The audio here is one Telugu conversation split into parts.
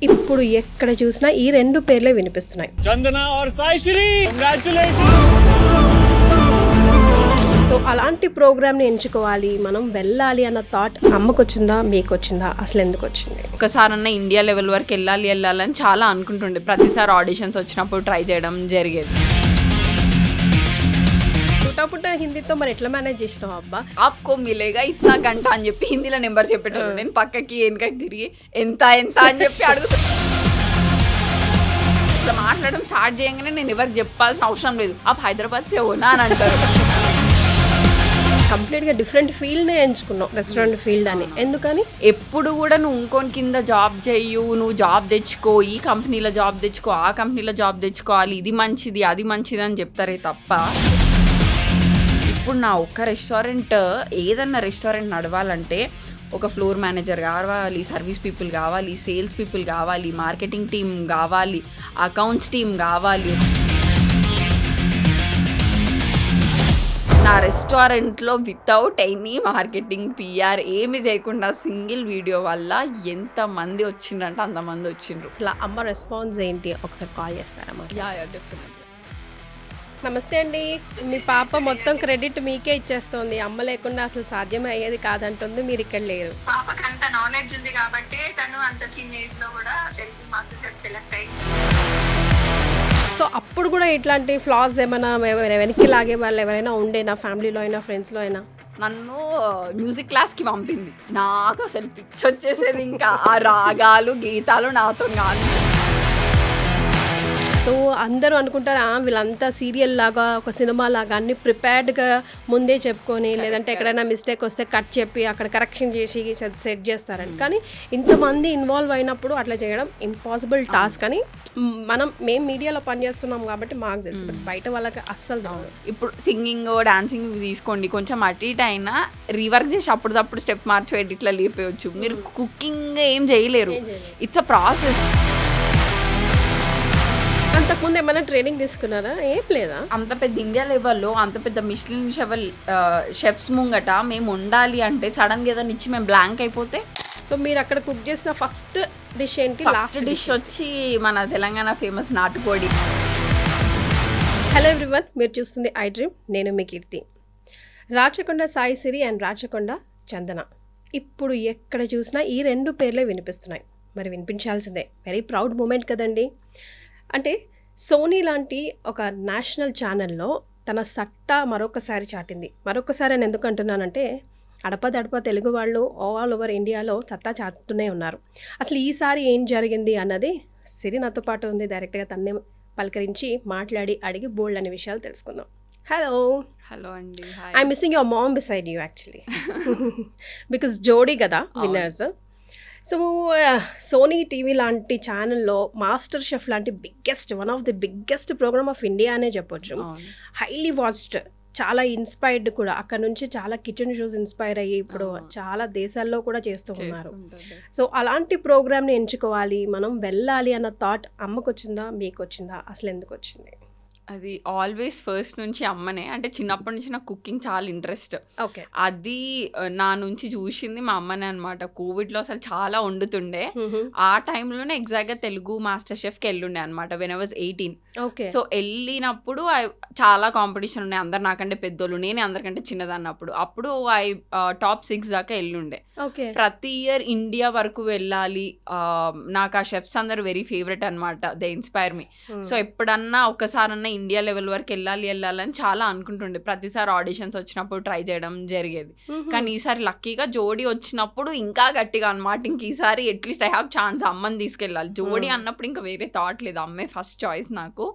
ఇప్పుడు ఎక్కడ చూసినా ఈ రెండు పేర్లే వినిపిస్తున్నాయి, చందన और సాయిశ్రీ. కంగ్రాట్యులేషన్స్. సో అలాంటి ప్రోగ్రామ్ని ఎంచుకోవాలి, మనం వెళ్ళాలి అన్న థాట్ అమ్మకు వచ్చిందా, మీకు వచ్చిందా, అసలు ఎందుకు వచ్చింది? ఒకసారన్నా ఇండియా లెవెల్ వరకు వెళ్ళాలని చాలా అనుకుంటుండే. ప్రతిసారి ఆడిషన్స్ వచ్చినప్పుడు ట్రై చేయడం జరిగేది. పుట్ట హిందీతో మరి ఎట్లా మేనేజ్ చేసినావు అబ్బా? ఆప్కో మిలేగా ఇట్లా గంట అని చెప్పి హిందీలో నెంబర్ చెప్పేటోళ్ళు. నేను పక్కకి వెనకకి తిరిగి ఎంత అని చెప్పి అడుగుతా. ఇట్లా మాట్లాడడం స్టార్ట్ చేయగానే నేను ఎవరికి చెప్పాల్సిన అవసరం లేదు. హైదరాబాద్ సే ఓనా అని అంటారు. కంప్లీట్గా డిఫరెంట్ ఫీల్డ్నే ఎంచుకున్నావు, రెస్టారెంట్ ఫీల్డ్ అని. ఎందుకని? ఎప్పుడు కూడా నువ్వు ఇంకోని కింద జాబ్ చెయ్యు, నువ్వు జాబ్ తెచ్చుకో, ఈ కంపెనీలో జాబ్ తెచ్చుకో, ఆ కంపెనీలో జాబ్ తెచ్చుకోవాలి, ఇది మంచిది అది మంచిది అని చెప్తారే తప్ప, ఇప్పుడు నా ఒక్క రెస్టారెంట్, ఏదన్నా రెస్టారెంట్ నడవాలంటే ఒక ఫ్లోర్ మేనేజర్ కావాలి, సర్వీస్ పీపుల్ కావాలి, సేల్స్ పీపుల్ కావాలి, మార్కెటింగ్ టీం కావాలి, అకౌంట్స్ టీం కావాలి. నా రెస్టారెంట్లో వితౌట్ ఎనీ మార్కెటింగ్ పిఆర్ ఏమి చేయకుండా సింగిల్ వీడియో వల్ల ఎంతమంది వచ్చిండ్రంటే అంతమంది వచ్చిండ్రు. అసలు అమ్మ రెస్పాన్స్ ఏంటి, ఒకసారి కాల్ చేస్తారమ్మా? డెఫినెట్లీ. నమస్తే అండి. మీ పాప మొత్తం క్రెడిట్ మీకే ఇచ్చేస్తుంది, అమ్మ లేకుండా అసలు సాధ్యమే అయ్యేది కాదంటుంది, మీరు ఇక్కడ లేరు. పాపకి అంత నాలెడ్జ్ ఉంది కాబట్టి తను అంత చిన్న ఏజ్ లో కూడా మాస్టర్ షెఫ్ సెలెక్ట్ అయ్యింది. సో అప్పుడు కూడా ఇట్లాంటి ఫ్లాస్ ఏమైనా వెనక్కి లాగే వాళ్ళు ఎవరైనా ఉండే, నా ఫ్యామిలీలో అయినా ఫ్రెండ్స్లో అయినా? నన్ను మ్యూజిక్ క్లాస్కి పంపింది. నాకు అసలు పిచ్చి వచ్చేసేది, ఇంకా ఆ రాగాలు గీతాలు నాతో కాదు. సో అందరూ అనుకుంటారు వీళ్ళంతా సీరియల్ లాగా, ఒక సినిమా లాగా అన్ని ప్రిపేర్డ్గా ముందే చెప్పుకొని, లేదంటే ఎక్కడైనా మిస్టేక్ వస్తే కట్ చెప్పి అక్కడ కరెక్షన్ చేసి సెట్ చేస్తారని. కానీ ఇంతమంది ఇన్వాల్వ్ అయినప్పుడు అట్లా చేయడం ఇంపాసిబుల్ టాస్క్ అని మేము మీడియాలో పనిచేస్తున్నాం కాబట్టి మాకు తెలుసు, బట్ బయట వాళ్ళకి అస్సలు రాదు. ఇప్పుడు సింగింగ్ డాన్సింగ్ తీసుకోండి, కొంచెం అటు ఇటు అయినా రీవర్క్ చేసి అప్పుడప్పుడు స్టెప్ మార్చి ఎడిట్లో లేపేయచ్చు. మీరు కుకింగ్ ఏం చేయలేరు, ఇట్స్ అ ప్రాసెస్. అంతకుముందు ఏమైనా ట్రైనింగ్ తీసుకున్నారా? ఏం లేదా? అంత పెద్ద ఇండియా లెవెల్లో అంత పెద్ద మిష్లిన్ షెఫ్స్ ముంగట మేము ఉండాలి అంటే సడన్గా ఏదైనా ఇచ్చి మేము బ్లాంక్ అయిపోతే. సో మీరు అక్కడ కుక్ చేసిన ఫస్ట్ డిష్ ఏంటి? లాస్ట్ డిష్ వచ్చి మన తెలంగాణ ఫేమస్ నాటుకోడి. హలో ఎవ్రీవన్, మీరు చూస్తుంది ఐ డ్రీమ్. నేను మీ కీర్తి. రాచకొండ సాయిశ్రీ అండ్ రాచకొండ చందన. ఇప్పుడు ఎక్కడ చూసినా ఈ రెండు పేర్లే వినిపిస్తున్నాయి, మరి వినిపించాల్సిందే. వెరీ ప్రౌడ్ మూమెంట్ కదండి. అంటే సోనీ లాంటి ఒక నేషనల్ ఛానల్లో తన సత్తా మరొకసారి చాటింది. మరొకసారి నేను ఎందుకు అంటున్నానంటే, అడపదడప తెలుగు వాళ్ళు ఆల్ ఓవర్ ఇండియాలో సత్తా చాటుతూనే ఉన్నారు. అసలు ఈసారి ఏం జరిగింది అన్నది సిరి నాతో పాటు ఉంది. డైరెక్ట్గా తన్నే పలకరించి మాట్లాడి అడిగి బోల్డ్ అనే విషయాలు తెలుసుకుందాం. హలో అండి. I missing your mom beside you actually, because జోడీ కదా విన్నర్స్. సో సోనీ టీవీ లాంటి ఛానల్లో మాస్టర్ షెఫ్ లాంటి one of the biggest programme of India అనే చెప్పొచ్చు. హైలీ వాచ్డ్, చాలా ఇన్స్పైర్డ్ కూడా. అక్కడ నుంచి చాలా కిచెన్ షోస్ ఇన్స్పైర్ అయ్యి ఇప్పుడు చాలా దేశాల్లో కూడా చేస్తూ ఉన్నారు. సో అలాంటి ప్రోగ్రామ్ని ఎంచుకోవాలి, మనం వెళ్ళాలి అన్న థాట్ అమ్మకు వచ్చిందా, మీకు వచ్చిందా, అసలు ఎందుకు వచ్చింది? అది ఆల్వేస్ ఫస్ట్ నుంచి అమ్మనే. అంటే చిన్నప్పటి నుంచి నాకు కుకింగ్ చాలా ఇంట్రెస్ట్. ఓకే. అది నా నుంచి చూసింది మా అమ్మనే అనమాట. కోవిడ్లో అసలు చాలా వండుతుండే. ఆ టైంలోనే ఎగ్జాక్ట్గా తెలుగు మాస్టర్ షెఫ్కి వెళ్ళుండే అనమాట వెన్ ఐ వాజ్ 18. సో వెళ్ళినప్పుడు చాలా కాంపిటీషన్ ఉన్నాయి, అందరు నాకంటే పెద్దోళ్ళు, నేనే అందరికంటే చిన్నదన్నప్పుడు. అప్పుడు టాప్ 6 దాకా వెళ్ళుండే. ప్రతి ఇయర్ ఇండియా వరకు వెళ్ళాలి. నాకు ఆ షెఫ్స్ అందరు వెరీ ఫేవరెట్ అనమాట, దే ఇన్స్పైర్ మీ. సో ఎప్పుడన్నా ఒకసారన్నా ఇండియా లెవెల్ వరకు వెళ్ళాలని చాలా అనుకుంటుండే. ప్రతిసారి ఆడిషన్స్ వచ్చినప్పుడు ట్రై చేయడం జరిగేది. కానీ ఈసారి లక్కీగా జోడీ వచ్చినప్పుడు ఇంకా గట్టిగా అనమాట, ఇంక ఈసారి అట్లీస్ట్ ఐ హ్యావ్ ఛాన్స్, అమ్మని తీసుకెళ్ళాలి. జోడీ అన్నప్పుడు ఇంకా వేరే థాట్ లేదు, అమ్మే ఫస్ట్ చాయిస్ నాకు.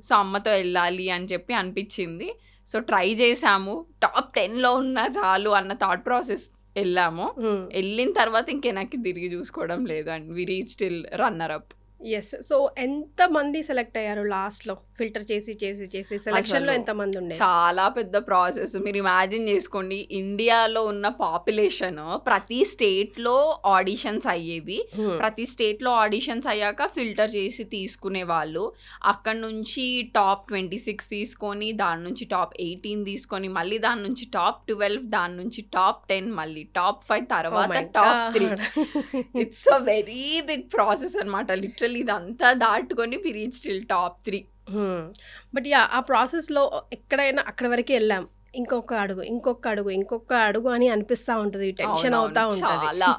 సో అమ్మతో వెళ్ళాలి అని చెప్పి అనిపించింది. సో ట్రై చేసాము, టాప్ 10లో ఉన్నా చాలు అన్న థాట్ ప్రాసెస్ వెళ్ళాము. వెళ్ళిన తర్వాత ఇంకెనక్కి తిరిగి చూసుకోవడం లేదు, and we reach till runner up. Yes. So ఎంతమంది సెలెక్ట్ అయ్యారు లాస్ట్లో ఫిల్టర్ చేసి చేసి చేసి సెలక్షన్లో ఎంతమంది ఉండే? చాలా పెద్ద ప్రాసెస్. మీరు ఇమాజిన్ చేసుకోండి, ఇండియాలో ఉన్న పాపులేషన్ ప్రతి స్టేట్లో ఆడిషన్స్ అయ్యేవి. ప్రతి స్టేట్లో ఆడిషన్స్ అయ్యాక ఫిల్టర్ చేసి తీసుకునే వాళ్ళు. అక్కడ నుంచి టాప్ 26 తీసుకొని, దాని నుంచి టాప్ 18 తీసుకొని, మళ్ళీ దాని నుంచి టాప్ 12, దాని నుంచి టాప్ 10, మళ్ళీ టాప్ 5, తర్వాత top 3. It's a very big process అనమాట. లిటరల్లీ ఇదంతా దాటుకొని we reach till top 3. But yeah, ఆ ప్రాసెస్లో ఎక్కడైనా అక్కడి వరకు వెళ్ళాం, ఇంకొక అడుగు ఇంకొక అడుగు ఇంకొక అడుగు అని అనిపిస్తూ ఉంటుంది, టెన్షన్ అవుతా ఉంటుంది చాలా.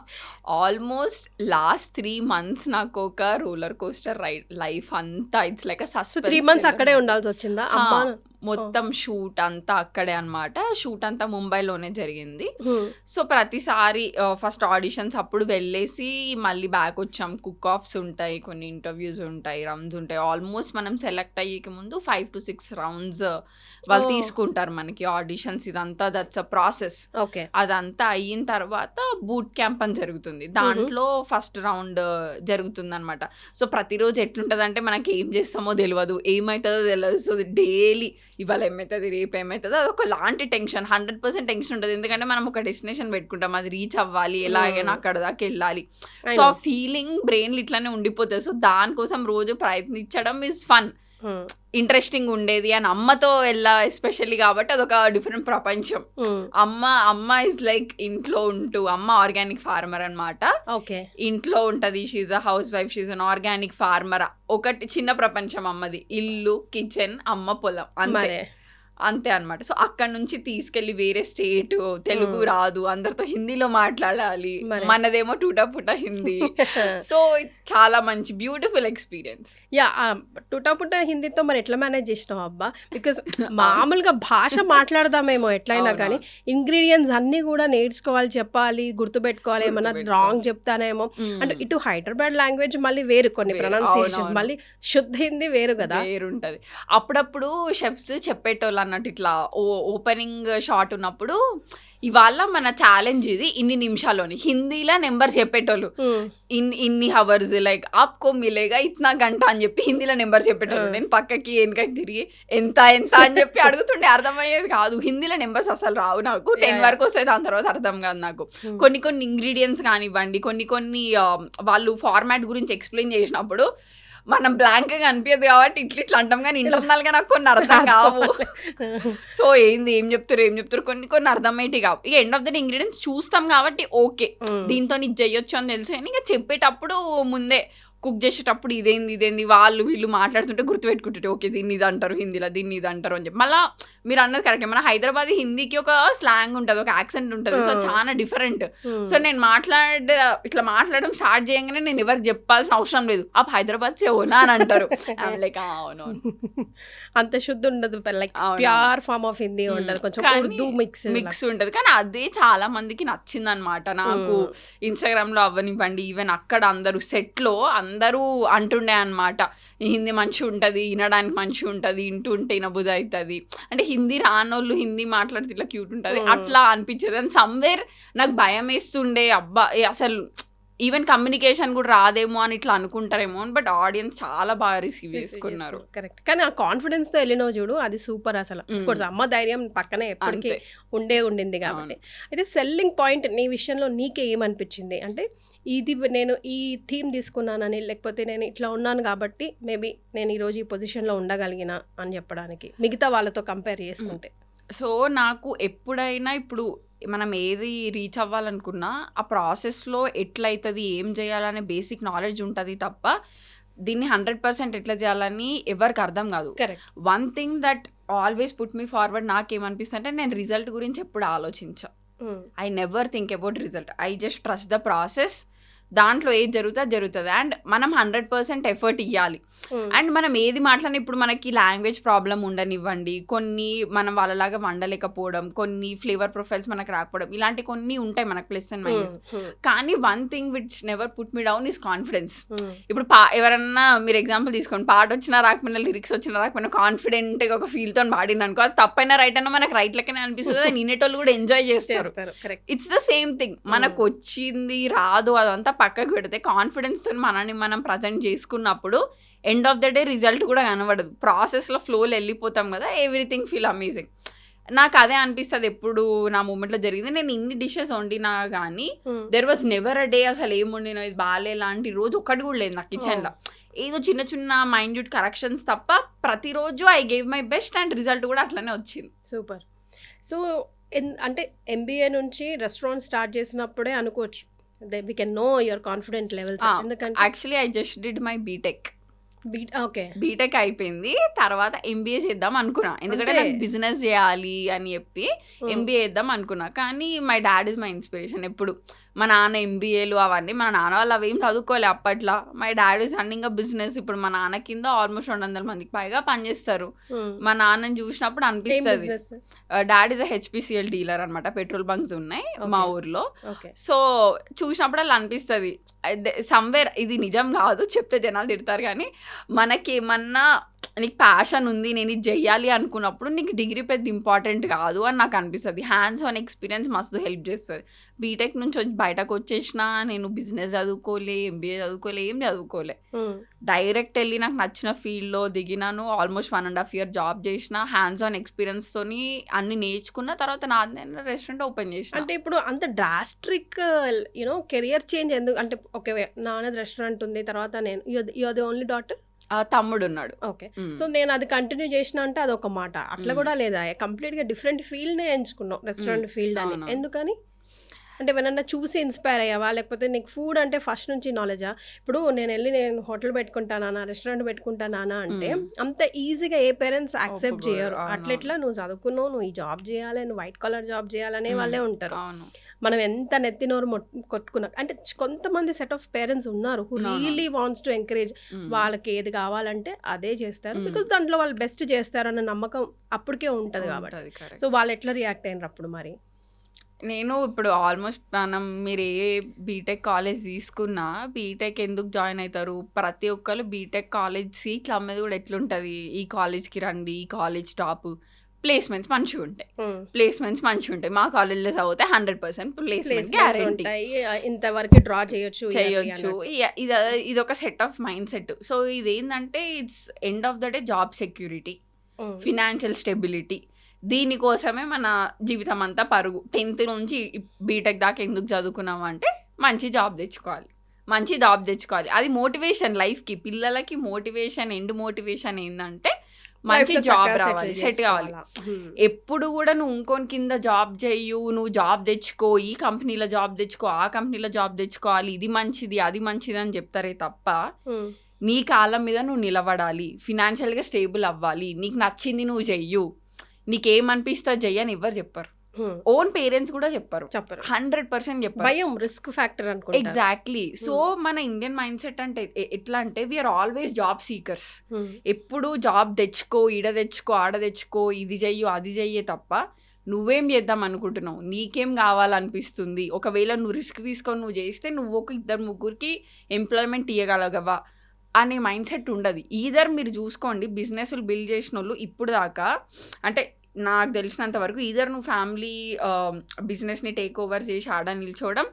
ఆల్మోస్ట్ లాస్ట్ 3 months నాకు ఒక రోలర్ కోస్టర్ రైడ్ లైఫ్ అంతా. ఇట్స్ లైక్ సో 3 months అక్కడే ఉండాల్సి వచ్చిందా? అమ్మా మొత్తం షూట్ అంతా అక్కడే అనమాట. షూట్ అంతా ముంబైలోనే జరిగింది. సో ప్రతిసారి ఫస్ట్ ఆడిషన్స్ అప్పుడు వెళ్ళేసి మళ్ళీ బ్యాక్ వచ్చాం. కుక్ ఆఫ్స్ ఉంటాయి, కొన్ని ఇంటర్వ్యూస్ ఉంటాయి, రౌండ్స్ ఉంటాయి. ఆల్మోస్ట్ మనం సెలెక్ట్ అయ్యేకి ముందు 5 to 6 rounds వాళ్ళు తీసుకుంటారు మనకి ఆడిషన్స్. ఇదంతా దట్స్ అ ప్రాసెస్. ఓకే, అదంతా అయిన తర్వాత బూట్ క్యాంప్ అని జరుగుతుంది. దాంట్లో ఫస్ట్ రౌండ్ జరుగుతుంది అనమాట. సో ప్రతిరోజు ఎట్లుంటుంది అంటే మనకి ఏం చేస్తామో తెలియదు, ఏమవుతుందో తెలియదు. సో డైలీ ఇవాళ ఏమవుతుంది, రేపు ఏమవుతుంది, అది ఒక లాంటి టెన్షన్, 100% టెన్షన్ ఉంటుంది. ఎందుకంటే మనం ఒక డెస్టినేషన్ పెట్టుకుంటాం, అది రీచ్ అవ్వాలి, ఎలాగైనా అక్కడ దాకా వెళ్ళాలి. సో ఆ ఫీలింగ్ బ్రెయిన్లో ఇట్లానే ఉండిపోతుంది. సో దానికోసం రోజు ప్రయత్నించడం ఈజ్ ఫన్, ఇంట్రెస్టింగ్ ఉండేది. అండ్ అమ్మతో వెళ్ళా ఎస్పెషల్లీ కాబట్టి అదొక డిఫరెంట్ ప్రపంచం. అమ్మ ఇస్ లైక్ ఇంట్లో ఉంటూ, అమ్మ ఆర్గానిక్ ఫార్మర్ అనమాట. ఓకే, ఇంట్లో ఉంటది, she's a housewife, she's an organic farmer. ఒకటి చిన్న ప్రపంచం అమ్మది, ఇల్లు, కిచెన్, అమ్మ పొలం, అంతే అనమాట. సో అక్కడ నుంచి తీసుకెళ్లి వేరే స్టేట్, తెలుగు రాదు, అందరితో హిందీలో మాట్లాడాలి, మనదేమో టూటా పుటా హిందీ. సో చాలా మంచి బ్యూటిఫుల్ ఎక్స్పీరియన్స్. యా, టూటా పుటా హిందీతో మరి ఎట్లా మేనేజ్ చేసినావు అబ్బా? బికాస్ మామూలుగా భాష మాట్లాడదామేమో ఎట్లయినా కానీ ఇంగ్రీడియంట్స్ అన్ని కూడా నేర్చుకోవాలి, చెప్పాలి, గుర్తుపెట్టుకోవాలి. ఏమన్నా రాంగ్ చెప్తానేమో. అంటే ఇటు హైదరాబాద్ లాంగ్వేజ్ మళ్ళీ వేరు, కొన్ని ప్రొనౌన్సియేషన్, మళ్ళీ శుద్ధ హిందీ వేరు కదా, వేరుంటది. అప్పుడప్పుడు షెఫ్స్ చెప్పేటోళ్ళు అన్నట్టు, ఇట్లా ఓపెనింగ్ షాట్ ఉన్నప్పుడు, ఇవాళ మన ఛాలెంజ్ ఇది ఇన్ని నిమిషాల్లోని హిందీలో నెంబర్ చెప్పేటోళ్ళు. ఇన్ని హవర్స్, లైక్ ఆప్కో మిలేగా ఇట్నా గంట అని చెప్పి హిందీలో నెంబర్ చెప్పేటోళ్ళు. నేను పక్కకి వెనకకి తిరిగి ఎంత అని చెప్పి అడుగుతుండే, అర్థమయ్యేది కాదు. హిందీలో నెంబర్స్ అసలు రావు నాకు. 10 వరకు వస్తాయి, దాని తర్వాత అర్థం కాదు నాకు. కొన్ని ఇంగ్రీడియంట్స్ కానివ్వండి, కొన్ని వాళ్ళు ఫార్మాట్ గురించి ఎక్స్ప్లెయిన్ చేసినప్పుడు మనం బ్లాంక్ గా అనిపించదు కాబట్టి ఇట్లా అంటాం, కానీ ఇంటర్నల్ గా నాకు కొన్ని అర్థం కావు. సో ఏం చెప్తారు కొన్ని అర్థమయ్యేటి కావు. ఇక end of the day ingredients చూస్తాం కాబట్టి ఓకే, దీంతో ఇది చేయొచ్చు అని తెలుసు. కానీ ఇక చెప్పేటప్పుడు ముందే కుక్ చేసేటప్పుడు ఇదేంది వాళ్ళు వీళ్ళు మాట్లాడుతుంటే గుర్తుపెట్టుకుంటుంటే, ఓకే దీన్ని ఇది అంటారు హిందీలో, దీన్ని ఇది అంటారు అని చెప్పి. మళ్ళీ మీరు అన్నది కరెక్ట్, మన హైదరాబాద్ హిందీకి ఒక స్లాంగ్ ఉంటుంది, ఒక యాక్సెంట్ ఉంటుంది. సో చాలా డిఫరెంట్. సో నేను ఇట్లా మాట్లాడడం స్టార్ట్ చేయగానే నేను ఎవరికి చెప్పాల్సిన అవసరం లేదు, ఆ హైదరాబాద్ సేనా అని అంటారు. లైక్ అవును, అంత శుద్ధి ఉండదు, like pure form of Hindi ఉండదు, కొంచెం ఉర్దూ మిక్స్ ఉంటుంది. కానీ అదే చాలా మందికి నచ్చింది అనమాట. నాకు ఇన్స్టాగ్రామ్ లో అవ్వనివ్వండి, ఈవెన్ అక్కడ అందరూ సెట్ లో అందరూ అంటుండే అనమాట, హిందీ మంచిగా ఉంటుంది, వినడానికి మంచిగా ఉంటుంది, ఇంటుంటే వినబుద్ధి అవుతుంది. అంటే హిందీ రానోళ్ళు హిందీ మాట్లాడితే ఇట్లా క్యూట్ ఉంటుంది అట్లా అనిపించేది. అండ్ సమ్వేర్ నాకు భయం వేస్తుండే, అబ్బా అసలు ఈవెన్ కమ్యూనికేషన్ కూడా రాదేమో అని ఇట్లా అనుకుంటారేమో. బట్ ఆడియన్స్ చాలా బాగా రిసీవ్ చేసుకున్నారు. కరెక్ట్, కానీ ఆ కాన్ఫిడెన్స్ తో వెళ్ళినావు చూడు, అది సూపర్ అసలు. కోర్స్ అమ్మ ధైర్యం పక్కనే ఎప్పటికీ ఉండింది కాబట్టి. అయితే సెల్లింగ్ పాయింట్ నీ విషయంలో నీకే ఏమనిపించింది? అంటే ఇది నేను ఈ థీమ్ తీసుకున్నానని, లేకపోతే నేను ఇట్లా ఉన్నాను కాబట్టి మేబీ నేను ఈరోజు ఈ పొజిషన్లో ఉండగలిగిన అని చెప్పడానికి, మిగతా వాళ్ళతో కంపేర్ చేసుకుంటే. సో నాకు ఎప్పుడైనా ఇప్పుడు మనం ఏది రీచ్ అవ్వాలనుకున్నా ఆ ప్రాసెస్లో ఎట్లయితుంది, ఏం చేయాలనే బేసిక్ నాలెడ్జ్ ఉంటుంది తప్ప దీన్ని 100% ఎట్లా చేయాలని ఎవరికి అర్థం కాదు. One thing that always put me forward, నాకేమనిపిస్తుంది అంటే నేను రిజల్ట్ గురించి ఎప్పుడు ఆలోచించా. I never think about result, I just trust the process. దాంట్లో ఏది జరుగుతుంది అండ్ మనం 100% ఎఫర్ట్ ఇవ్వాలి. అండ్ మనం ఏది మాట్లాడినా ఇప్పుడు మనకి లాంగ్వేజ్ ప్రాబ్లం ఉండనివ్వండి, కొన్ని మనం వాళ్ళలాగా వండలేకపోవడం, కొన్ని ఫ్లేవర్ ప్రొఫైల్స్ మనకు రాకపోవడం, ఇలాంటి కొన్ని ఉంటాయి మనకు ప్లస్ అండ్ మైనస్. కానీ one thing which never put me down is confidence. ఇప్పుడు ఎవరన్నా మీరు ఎగ్జాంపుల్ తీసుకోండి, పాట వచ్చినా రాకపోయినా, లిరిక్స్ వచ్చినా రాకపోయినా కాన్ఫిడెంట్గా ఒక ఫీల్తో పాడిన అనుకో, అది తప్పైనా రైట్ అయినా మనకు రైట్ లెక్కనే అనిపిస్తుంది, వినేటోళ్ళు కూడా ఎంజాయ్ చేస్తారు. ఇట్స్ ద సేమ్ థింగ్, మనకు వచ్చింది రాదు అదంతా పక్కకు పెడితే కాన్ఫిడెన్స్తో మనని మనం ప్రజెంట్ చేసుకున్నప్పుడు end of the day result కూడా కనబడదు. ప్రాసెస్లో ఫ్లోలో వెళ్ళిపోతాం కదా, ఎవ్రీథింగ్ ఫీల్ అమేజింగ్. నాకు అదే అనిపిస్తుంది ఎప్పుడు నా మూమెంట్లో జరిగింది. నేను ఇన్ని డిషెస్ వండినా కానీ there was never a day అసలు ఏం వండినా ఇది బాగాలే లాంటి రోజు ఒక్కటి కూడా లేదు నా కిచెన్లో. ఏదో చిన్న చిన్న మైన్యూట్ కరెక్షన్స్ తప్ప ప్రతిరోజు I gave my best and result కూడా అట్లనే వచ్చింది. సూపర్. సో అంటే MBA నుంచి రెస్టారెంట్ స్టార్ట్ చేసినప్పుడే అనుకోవచ్చు we can know your confident levels. ఎందుకంటే actually I just did my BTech. Okay, BTech అయిపోయింది, తర్వాత MBA చేద్దాం అనుకున్నా. ఎందుకంటే నాకు బిజినెస్ చేయాలి అని చెప్పి MBA చేద్దాం అనుకున్నా. కానీ my dad is my inspiration. ఎప్పుడు మా నాన్న MBAలు అవన్నీ, మా నాన్న వాళ్ళు అవేం చదువుకోలే అప్పట్లో. My dad is running a business. ఇప్పుడు మా నాన్న కింద ఆల్మోస్ట్ 200 మందికి పైగా పనిచేస్తారు. మా నాన్నని చూసినప్పుడు అనిపిస్తుంది. Dad is a HPCL dealer అనమాట, పెట్రోల్ బంక్స్ ఉన్నాయి మా ఊర్లో. సో చూసినప్పుడు అలా అనిపిస్తుంది సమ్వేర్. ఇది నిజం కాదు, చెప్తే జనాలు తిడతారు, కానీ మనకేమన్నా నీకు ప్యాషన్ ఉంది, నేను ఇది చెయ్యాలి అనుకున్నప్పుడు నీకు డిగ్రీ పెద్ద ఇంపార్టెంట్ కాదు అని నాకు అనిపిస్తుంది. హ్యాండ్స్ ఆన్ ఎక్స్పీరియన్స్ మస్తు హెల్ప్ చేస్తుంది. బీటెక్ నుంచి బయటకు వచ్చేసిన నేను బిజినెస్ చదువుకోలే, MBA చదువుకోలే, ఏం చదువుకోలే. డైరెక్ట్ వెళ్ళి నాకు నచ్చిన ఫీల్డ్లో దిగినాను. ఆల్మోస్ట్ 1.5 year జాబ్ చేసిన, హ్యాండ్స్ ఆన్ ఎక్స్పీరియన్స్తోని అన్ని నేర్చుకున్న. తర్వాత నేను రెస్టారెంట్ ఓపెన్ చేసిన. అంటే ఇప్పుడు అంత డ్రాస్టిక్ కెరియర్ చేంజ్ ఎందుకు? అంటే ఓకే, నాన్నది రెస్టారెంట్ ఉంది, తర్వాత నేను యూఆర్ ది ఓన్లీ డాటర్, తమ్ముడు ఉన్నాడు. ఓకే. సో నేను అది కంటిన్యూ చేసిన అంటే అదొక మాట. అట్లా కూడా లేదా, కంప్లీట్గా డిఫరెంట్ ఫీల్డ్నే ఎంచుకున్నావు, రెస్టారెంట్ ఫీల్డ్ అని. ఎందుకని? అంటే ఏమన్నా చూసి ఇన్స్పైర్ అయ్యావా, లేకపోతే నీకు ఫుడ్ అంటే ఫస్ట్ నుంచి నాలెడ్జా? ఇప్పుడు నేను హోటల్ పెట్టుకుంటానా, రెస్టారెంట్ పెట్టుకుంటానా అంటే అంత ఈజీగా ఏ పేరెంట్స్ యాక్సెప్ట్ చేయరు. అట్లెట్లా నువ్వు చదువుకున్నావు, నువ్వు ఈ జాబ్ చేయాలి, నువ్వు వైట్ కాలర్ జాబ్ చేయాలనే వాళ్ళే ఉంటారు. మనం ఎంత నెత్తినోరు కొట్టుకున్నా అంటే కొంతమంది సెట్ ఆఫ్ పేరెంట్స్ ఉన్నారు who really wants to encourage. వాళ్ళకి ఏది కావాలంటే అదే చేస్తారు, బికాస్ దాంట్లో వాళ్ళు బెస్ట్ చేస్తారు అన్న నమ్మకం అప్పటికే ఉంటుంది కాబట్టి. సో వాళ్ళు ఎట్లా రియాక్ట్ అయినారు అప్పుడు మరి? నేను ఇప్పుడు ఆల్మోస్ట్ మీరు ఏ బీటెక్ కాలేజ్ తీసుకున్నా బీటెక్ ఎందుకు జాయిన్ అవుతారు, ప్రతి ఒక్కరు బీటెక్ కాలేజ్ సీట్లు అమ్మేది కూడా ఎట్లుంటుంది, ఈ కాలేజ్కి రండి, ఈ కాలేజ్ టాప్, ప్లేస్మెంట్స్ మంచిగా ఉంటాయి. మా కాలేజ్లో చదివితే 100% ప్లేస్మెంట్ గ్యారెంటీ, ఇంతవరకు డ్రా చేయొచ్చు. ఇది ఒక set of mind set. So ఇదేంటంటే it's end of the day job security, financial stability. దీనికోసమే మన జీవితం అంతా పరుగు. 10th నుంచి బీటెక్ దాకా ఎందుకు చదువుకున్నాము అంటే మంచి జాబ్ తెచ్చుకోవాలి. అది మోటివేషన్ లైఫ్కి. పిల్లలకి మోటివేషన్, ఎండ్ మోటివేషన్ ఏంటంటే మంచి జాబ్ రావాలి, సెట్ కావాలి. ఎప్పుడు కూడా నువ్వు ఇంకొని కింద జాబ్ చెయ్యు, నువ్వు జాబ్ తెచ్చుకో, ఈ కంపెనీలో జాబ్ తెచ్చుకో, ఆ కంపెనీలో జాబ్ తెచ్చుకోవాలి, ఇది మంచిది అది మంచిది అని చెప్తారే తప్ప నీ కాళ్ళ మీద నువ్వు నిలబడాలి, ఫినాన్షియల్గా స్టేబుల్ అవ్వాలి, నీకు నచ్చింది నువ్వు చెయ్యు, నీకేమనిపిస్తా చెయ్యని ఎవరు చెప్పరు. ఓన్ పేరెంట్స్ కూడా చెప్పరు, 100% చెప్పరు. భయం, రిస్క్ ఫ్యాక్టర్ అనుకో. ఎగ్జాక్ట్లీ. సో మన ఇండియన్ మైండ్ సెట్ అంటే ఎట్లా అంటే వీఆర్ ఆల్వేస్ జాబ్ సీకర్స్. ఎప్పుడు జాబ్ తెచ్చుకో, ఈడ తెచ్చుకో, ఆడ తెచ్చుకో, ఇది చెయ్యు అది చెయ్యే తప్ప నువ్వేం చేద్దాం అనుకుంటున్నావు, నీకేం కావాలనిపిస్తుంది, ఒకవేళ నువ్వు రిస్క్ తీసుకొని నువ్వు చేస్తే నువ్వు ఒక 2-3 ఎంప్లాయ్మెంట్ ఇవ్వగలగవా అనే మైండ్ సెట్ ఉండదు. ఈధర్ మీరు చూసుకోండి, బిజినెస్లు బిల్డ్ చేసిన వాళ్ళు ఇప్పుడు దాకా, అంటే నాకు తెలిసినంత వరకు ఈధర్ నువ్వు ఫ్యామిలీ బిజినెస్ని టేక్ ఓవర్ చేసి ఆడ నిల్చోవడం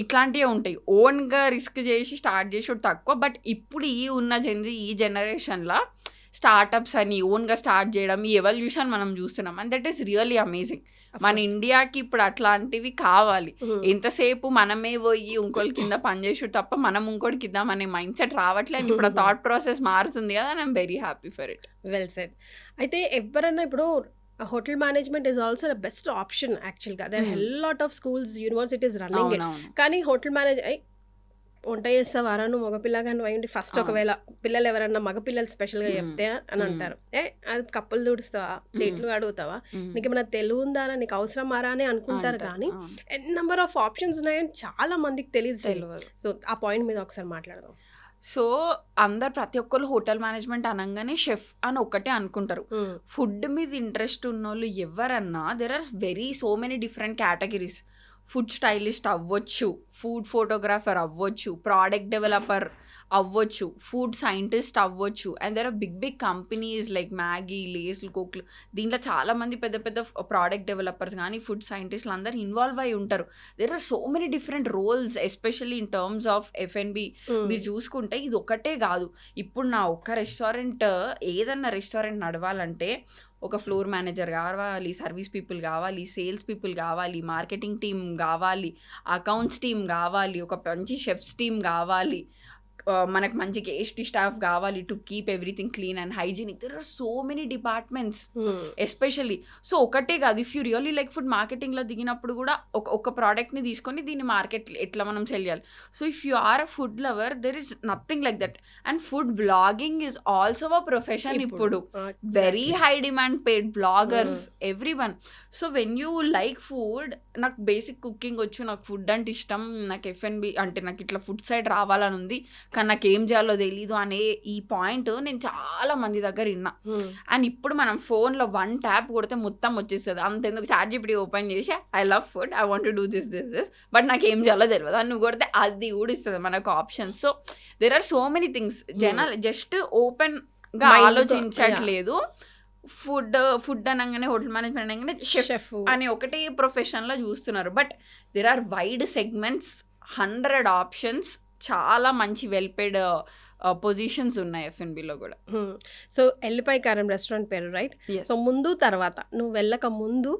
ఇట్లాంటివే ఉంటాయి. ఓన్గా రిస్క్ చేసి స్టార్ట్ చేసి తక్కువ. బట్ ఇప్పుడు ఈ జనరేషన్లో స్టార్టప్స్ అని ఓన్గా స్టార్ట్ చేయడం, ఈ ఎవల్యూషన్ మనం చూస్తున్నాం. And that is really amazing. మన ఇండియాకి ఇప్పుడు అట్లాంటివి కావాలి. ఎంతసేపు మనమే పోయి ఇంకోటి కింద పనిచేసుడు తప్ప మనం ఇంకోటి కింద అనే మైండ్ సెట్ రావట్లేదు. ఇప్పుడు ఆ థాట్ ప్రాసెస్ మారుతుంది కదా, I'm very happy for it. Well said. అయితే ఎవరైనా ఇప్పుడు hotel management is also the best option యాక్చువల్గా. There hell lot of schools, universities running it. కానీ హోటల్ వంట చేస్తావారా నువ్వు మగపిల్లగా నువ్వు అయ్యండి ఫస్ట్. ఒకవేళ పిల్లలు ఎవరన్నా మగపిల్లలు స్పెషల్గా చెప్తే అని అంటారు, అది కప్పులు తుడుస్తావా, ప్లేట్లు అడుగుతావా, నీకు ఏమైనా తెలివి ఉందా, నీకు అవసరమారా అని అనుకుంటారు. కానీ నెంబర్ ఆఫ్ ఆప్షన్స్ ఉన్నాయని చాలా మందికి తెలియదు. సో ఆ పాయింట్ మీద ఒకసారి మాట్లాడదాం. సో ప్రతి ఒక్కరు హోటల్ మేనేజ్మెంట్ అనగానే షెఫ్ అని ఒక్కటే అనుకుంటారు. ఫుడ్ మీద ఇంట్రెస్ట్ ఉన్న వాళ్ళు ఎవరన్నా, there are so many different categories. Food stylist అవ్వచ్చు, ఫుడ్ ఫోటోగ్రాఫర్ అవ్వచ్చు, ప్రోడక్ట్ డెవలపర్ అవ్వచ్చు, ఫుడ్ సైంటిస్ట్ అవ్వచ్చు. And there are big companies like Maggi, లేస్లు, కోక్లు. దీంట్లో చాలామంది పెద్ద పెద్ద ప్రోడక్ట్ డెవలపర్స్ కానీ ఫుడ్ సైంటిస్టులు అందరూ ఇన్వాల్వ్ అయి ఉంటారు. There are so many different roles, especially in terms of F&B. మీరు చూసుకుంటే ఇది ఒకటే కాదు. ఇప్పుడు నా ఒక్క రెస్టారెంట్, ఏదన్నా రెస్టారెంట్ నడవాలంటే ఒక ఫ్లోర్ మేనేజర్ కావాలి, సర్వీస్ పీపుల్ కావాలి, సేల్స్ పీపుల్ కావాలి, మార్కెటింగ్ టీమ్ కావాలి, అకౌంట్స్ టీమ్ కావాలి, ఒక మంచి షెఫ్స్ టీమ్ కావాలి, మనకు మంచి కేస్టీ స్టాఫ్ కావాలి to keep everything clean and hygienic. There are so many departments especially. So ఒకటే కాదు, if you really like food మార్కెటింగ్లో దిగినప్పుడు కూడా ఒక ప్రోడక్ట్ని తీసుకొని దీన్ని మార్కెట్ ఎట్లా మనం చేయాలి. So if you are a food lover, there is nothing like that. And food blogging is also a profession ఇప్పుడు. Very high demand paid bloggers, every one. So when you like food, నాకు బేసిక్ కుకింగ్ వచ్చు, నాకు ఫుడ్ అంటే ఇష్టం, నాకు F&B అంటే నాకు ఇట్లా ఫుడ్ సైడ్ రావాలని ఉంది, కానీ నాకు ఏం చేయాలో తెలీదు అనే ఈ పాయింట్ నేను చాలా మంది దగ్గర విన్నా. అండ్ ఇప్పుడు మనం ఫోన్లో 1 ట్యాప్ కొడితే మొత్తం వచ్చేస్తుంది. అంతెందుకు ChatGPT ఓపెన్ చేసి I love food, I want to do this but నాకు ఏం చేయాలో తెలియదు అని నువ్వు కొడితే అది కూడా ఇస్తుంది మనకు options. So there are so many things. జనాలు జస్ట్ ఓపెన్గా ఆలోచించట్లేదు. ఫుడ్ అనగానే, హోటల్ మేనేజ్మెంట్ అనగానే షెఫ్ అనే ఒకటే ప్రొఫెషన్లో చూస్తున్నారు. But there are wide segments, 100 options, చాలా మంచి వెల్పేడ్ పొజిషన్స్ ఉన్నాయి F&Bలో కూడా. సో ఎల్లిపాయ కారం రెస్టారెంట్ పేరు, రైట్? సో ముందు తర్వాత, నువ్వు వెళ్ళక ముందు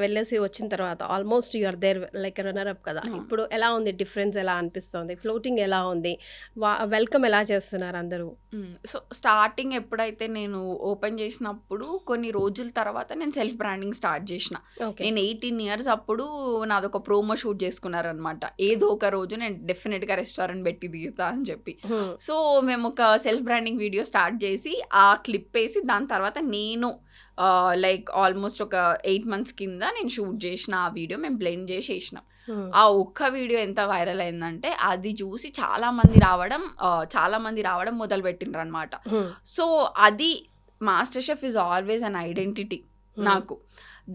వెళ్ళేసి వచ్చిన తర్వాత almost you're there like runner up కదా. ఇప్పుడు ఎలా ఉంది డిఫరెన్స్, ఎలా అనిపిస్తుంది, ఫ్లోటింగ్ ఎలా ఉంది, వెల్కమ్ ఎలా చేస్తున్నారు అందరూ? సో స్టార్టింగ్ ఎప్పుడైతే నేను ఓపెన్ చేసినప్పుడు కొన్ని రోజుల తర్వాత నేను సెల్ఫ్ బ్రాండింగ్ స్టార్ట్ చేసిన. నేను 18 years అప్పుడు నాదొక ప్రోమో షూట్ చేసుకున్నారనమాట. ఏదో ఒక రోజు నేను డెఫినెట్గా రెస్టారెంట్ పెట్టి దిగుతా అని చెప్పి. సో మేము ఒక సెల్ఫ్ బ్రాండింగ్ వీడియో స్టార్ట్ చేసి ఆ క్లిప్ వేసి దాని తర్వాత నేను లైక్ ఆల్మోస్ట్ ఒక 8 months కింద నేను షూట్ చేసిన ఆ వీడియో మేము బ్లెండ్ చేసి వేసినాం. ఆ ఒక్క వీడియో ఎంత వైరల్ అయిందంటే అది చూసి చాలా మంది రావడం మొదలు పెట్టిండ్రు అనమాట. సో అది master chef is always an identity నాకు.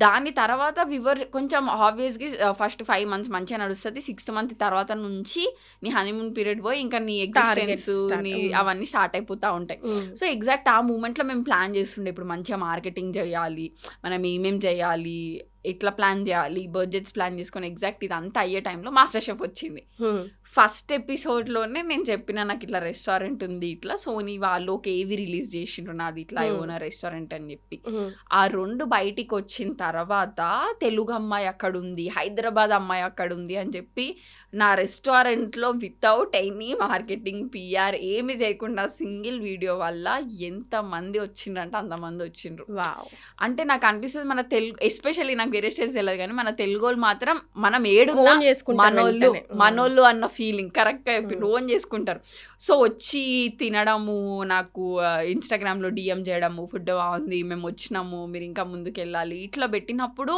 దాని తర్వాత వివర్ కొంచెం ఆబ్వియస్గా ఫస్ట్ 5 months మంచిగా నడుస్తుంది. 6th month తర్వాత నుంచి నీ హనీమూన్ పీరియడ్ పోయి ఇంకా నీ ఎగ్జిస్టెన్స్ అవన్నీ స్టార్ట్ అయిపోతూ ఉంటాయి. సో ఎగ్జాక్ట్ ఆ మూమెంట్లో మేము ప్లాన్ చేస్తుండే, ఇప్పుడు మంచిగా మార్కెటింగ్ చేయాలి, మనం ఏమేం చేయాలి, ఎట్లా ప్లాన్ చేయాలి, బడ్జెట్స్ ప్లాన్ చేసుకొని ఎగ్జాక్ట్ ఇదంతా అయ్యే టైంలో మాస్టర్ షెఫ్ వచ్చింది. ఫస్ట్ ఎపిసోడ్లోనే నేను చెప్పిన నాకు ఇట్లా రెస్టారెంట్ ఉంది, ఇట్లా సోనీ వాళ్ళు ఒక ఏవి రిలీజ్ చేసిండ్రు నాది ఇట్లా ఓనర్ రెస్టారెంట్ అని చెప్పి. ఆ 2 బయటికి వచ్చిన తర్వాత తెలుగు అమ్మాయి అక్కడ ఉంది, హైదరాబాద్ అమ్మాయి అక్కడ ఉంది అని చెప్పి నా రెస్టారెంట్లో వితౌట్ ఎనీ మార్కెటింగ్ PR ఏమి చేయకుండా సింగిల్ వీడియో వల్ల ఎంతమంది వచ్చిండ్రంటే అంతమంది వచ్చిండ్రు. అంటే నాకు అనిపిస్తుంది మన తెలుగు, ఎస్పెషల్లీ నాకు వేరే స్టేట్స్ తెలియదు కానీ మన తెలుగు వాళ్ళు మాత్రం మనం ఏడున్నా మనోళ్ళు అన్న ఫీలింగ్ కరెక్ట్గా ఓన్ చేసుకుంటారు. సో వచ్చి తినడము, నాకు ఇన్స్టాగ్రామ్లో DM చేయడము, ఫుడ్ బాగుంది, మేము వచ్చినాము, మీరు ఇంకా ముందుకు వెళ్ళాలి, ఇట్లా పెట్టినప్పుడు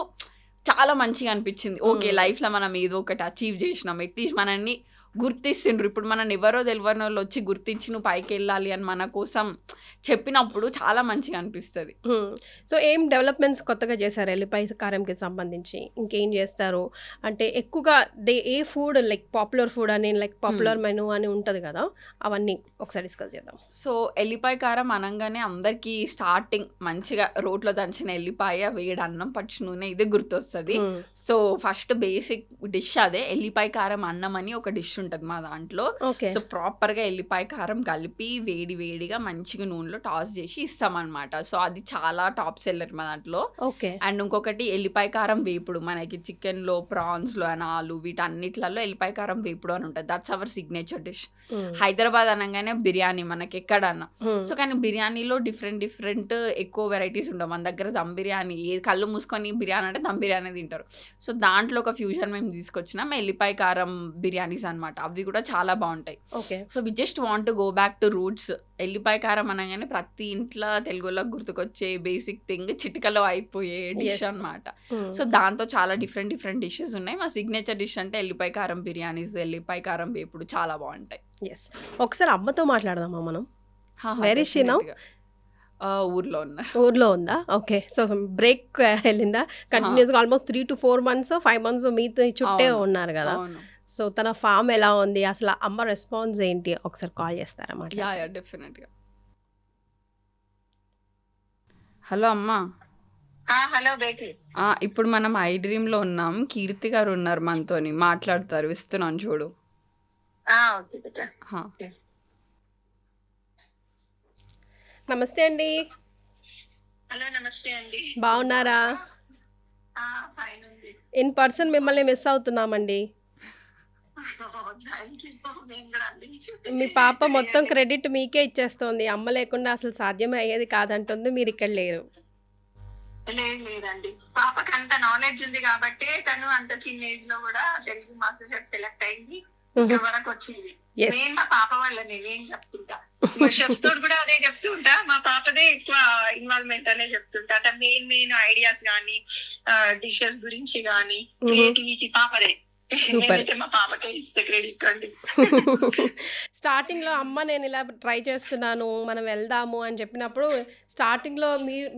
చాలా మంచిగా అనిపించింది. ఓకే, లైఫ్లో మనం ఏదో ఒకటి అచీవ్ చేసినాం, అట్లీస్ట్ మనల్ని గుర్తిస్తుండ్రు. ఇప్పుడు మనల్ని ఎవరో తెలియని వాళ్ళు వచ్చి గుర్తించి నువ్వు పైకి వెళ్ళాలి అని మన కోసం చెప్పినప్పుడు చాలా మంచిగా అనిపిస్తుంది. సో ఏం డెవలప్మెంట్స్ కొత్తగా చేశారు ఎల్లిపాయ కారంకి సంబంధించి? ఇంకేం చేస్తారు అంటే ఎక్కువగా ఏ ఫుడ్ లైక్ పాపులర్ ఫుడ్ అని, లైక్ పాపులర్ మెనూ అని ఉంటుంది కదా, అవన్నీ ఒకసారి డిస్కస్ చేద్దాం. సో ఎల్లిపాయ కారం అనగానే అందరికీ స్టార్టింగ్ మంచిగా రోట్లో దంచిన ఎల్లిపాయ, వేడి అన్నం, పచ్చి నూనె, ఇదే గుర్తొస్తుంది. సో ఫస్ట్ బేసిక్ డిష్ అదే, ఎల్లిపాయ కారం అన్నం అని ఒక డిష్ ఉంటుంది మా దాంట్లో. సో ప్రాపర్ గా ఎల్లిపాయ కారం కలిపి వేడిగా మంచిగా నూనెలో టాస్ చేసి ఇస్తామన్నమాట. సో అది చాలా టాప్ సెల్లర్ మా దాంట్లో. అండ్ ఇంకొకటి ఎల్లిపాయ కారం వేపుడు, మనకి చికెన్ లో, ప్రాన్స్ లో, ఆలు వీటన్నిట్లలో ఎల్లిపాయ కారం వేపుడు అని ఉంటుంది. That's our signature dish. Hyderabad అనగానే బిర్యానీ మనకి ఎక్కడన్నా. సో కానీ బిర్యానీలో డిఫరెంట్ ఎక్కువ వెరైటీస్ ఉండవు. మన దగ్గర దమ్ బిర్యానీ, కళ్ళు మూసుకొని బిర్యానీ అంటే దమ్ బిర్యానీ తింటారు. సో దాంట్లో ఒక ఫ్యూజన్ మేము తీసుకొచ్చినాం ఎల్లిపాయ కారం బిర్యానీస్ అనమాట. అవి కూడా చాలా బాగుంటాయి. So we just want to go back to roots. ఎల్లిపాయ కారం అనగానే ప్రతి ఇంట్లో తెలుగులో గుర్తుకొచ్చే బేసిక్ థింగ్, చిటికలో అయిపోయే డిష్ అనమాట. సో దాంతో చాలా డిఫరెంట్ డిషెస్ ఉన్నాయి. మా సిగ్నేచర్ డిష్ అంటే ఎల్లిపాయ కారం బిర్యానీస్, ఎల్లిపాయ కారం వేపుడు చాలా బాగుంటాయి. ఒకసారి అమ్మతో మాట్లాడదామా మనం? Very she now? ఊర్లో ఉన్నారు. ఊర్లో ఉందా? ఓకే. సో, బ్రేక్ వెళ్ళిందా? కంటిన్యూస్‌గా ఆల్మోస్ట్ 3 to 4 మంత్స్, 5 మంత్స్ మీతో చుట్టే అవును. ఉన్నారు గదా! అవును. సో, తన ఫార్మ్ ఎలా ఉంది? అసలు అమ్మ రెస్పాన్స్ ఏంటి? ఒకసారి కాల్ చేస్తారా మాట్లాడతారా? యా డెఫినెట్గా. హలో అమ్మా. హలో బేటీ. ఇప్పుడు మనం ఐ డ్రీమ్లో ఉన్నాం. కీర్తి గారు ఉన్నారు మనతోని, మాట్లాడతారు. ఇస్తున్నాను చూడు. ఓకే బేటా. హా. నమస్తే అండి. హలో నమస్తే అండి. బాగున్నారా? ఫైన్ అండి. ఇన్ పర్సన్ మిమ్మల్ని మిస్ అవుతున్నామండి. Thank you. నేను కూడా అండి. మీ పాప మొత్తం క్రెడిట్ మీకే ఇచ్చేస్తోంది. అమ్మ లేకుండా అసలు సాధ్యమే అయ్యేది కాదంటుంది. మీరు ఇక్కడ లేరు. లేదండి, పాపకి అంత నాలెడ్జ్ ఉంది కాబట్టి తను అంత చిన్న ఏజ్ లో కూడా తెలుగు మాస్టర్ షెఫ్ సెలెక్ట్ అయింది, ఇక్కడ వరకు వచ్చింది. Yes. నేను మా పాప వల్ల నేను చెప్తుంటా, షెఫ్ తోడు కూడా అదే చెప్తుంటా, మా పాపదే ఎక్కువ ఇన్వాల్వ్మెంట్ అనే చెప్తుంటా. అంటే మెయిన్ ఐడియాస్ గానీ, డిషెస్ గురించి గానీ, క్రియేటివిటీ పాపదే. Super. నేనైతే మా పాపకే ఇస్తే క్రెడిట్ అండి. స్టార్టింగ్లో అమ్మ నేను ఇలా ట్రై చేస్తున్నాను, మనం వెళ్దాము అని చెప్పినప్పుడు స్టార్టింగ్లో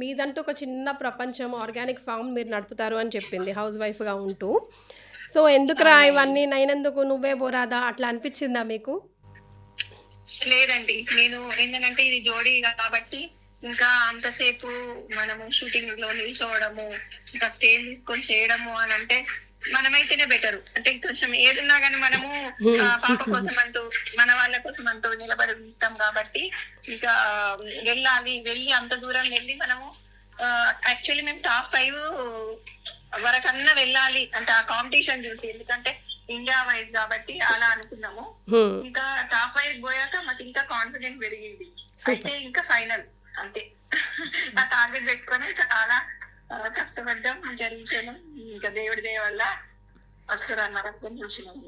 మీదంటూ ఒక చిన్న ప్రపంచం, ఆర్గానిక్ ఫామ్ మీరు నడుపుతారు అని చెప్పింది హౌస్ వైఫ్గా ఉంటూ. సో ఎందుకురా ఇవన్నీ, నేనెందుకు, నువ్వే పోరాదా, అట్లా అనిపించిందా మీకు? లేదండి, నేను ఏంటంటే ఇది జోడీ కాబట్టి ఇంకా అంతసేపు మనము షూటింగ్ లో నిల్చోవడము, ఇంకా స్టేజ్ తీసుకొని చేయడము అని అంటే మనమైతేనే బెటర్. అంటే కొంచెం ఏదున్నా గానీ మనము పాప కోసం అంటూ, మన వాళ్ళ కోసం అంటూ నిలబడి ఉంటాం కాబట్టి ఇంకా వెళ్ళి అంత దూరం వెళ్ళి మనము యాక్చువల్లీ మేము టాప్ 5 వరకన్నా వెళ్ళాలి అంటే ఆ కాంపిటీషన్ చూసి, ఎందుకంటే ఇండియా వైజ్ కాబట్టి అలా అనుకున్నాము. ఇంకా టాప్ 5 పోయాక మాకు ఇంకా కాన్ఫిడెన్స్ పెరిగింది. అయితే ఇంకా ఫైనల్ అంతే. ఆ టార్గెట్ పెట్టుకొని చాలా కష్టపడ్డాం, జరిగించాను. ఇంకా దేవుడి దయ వల్ల వస్తున్నారు చూసినాము.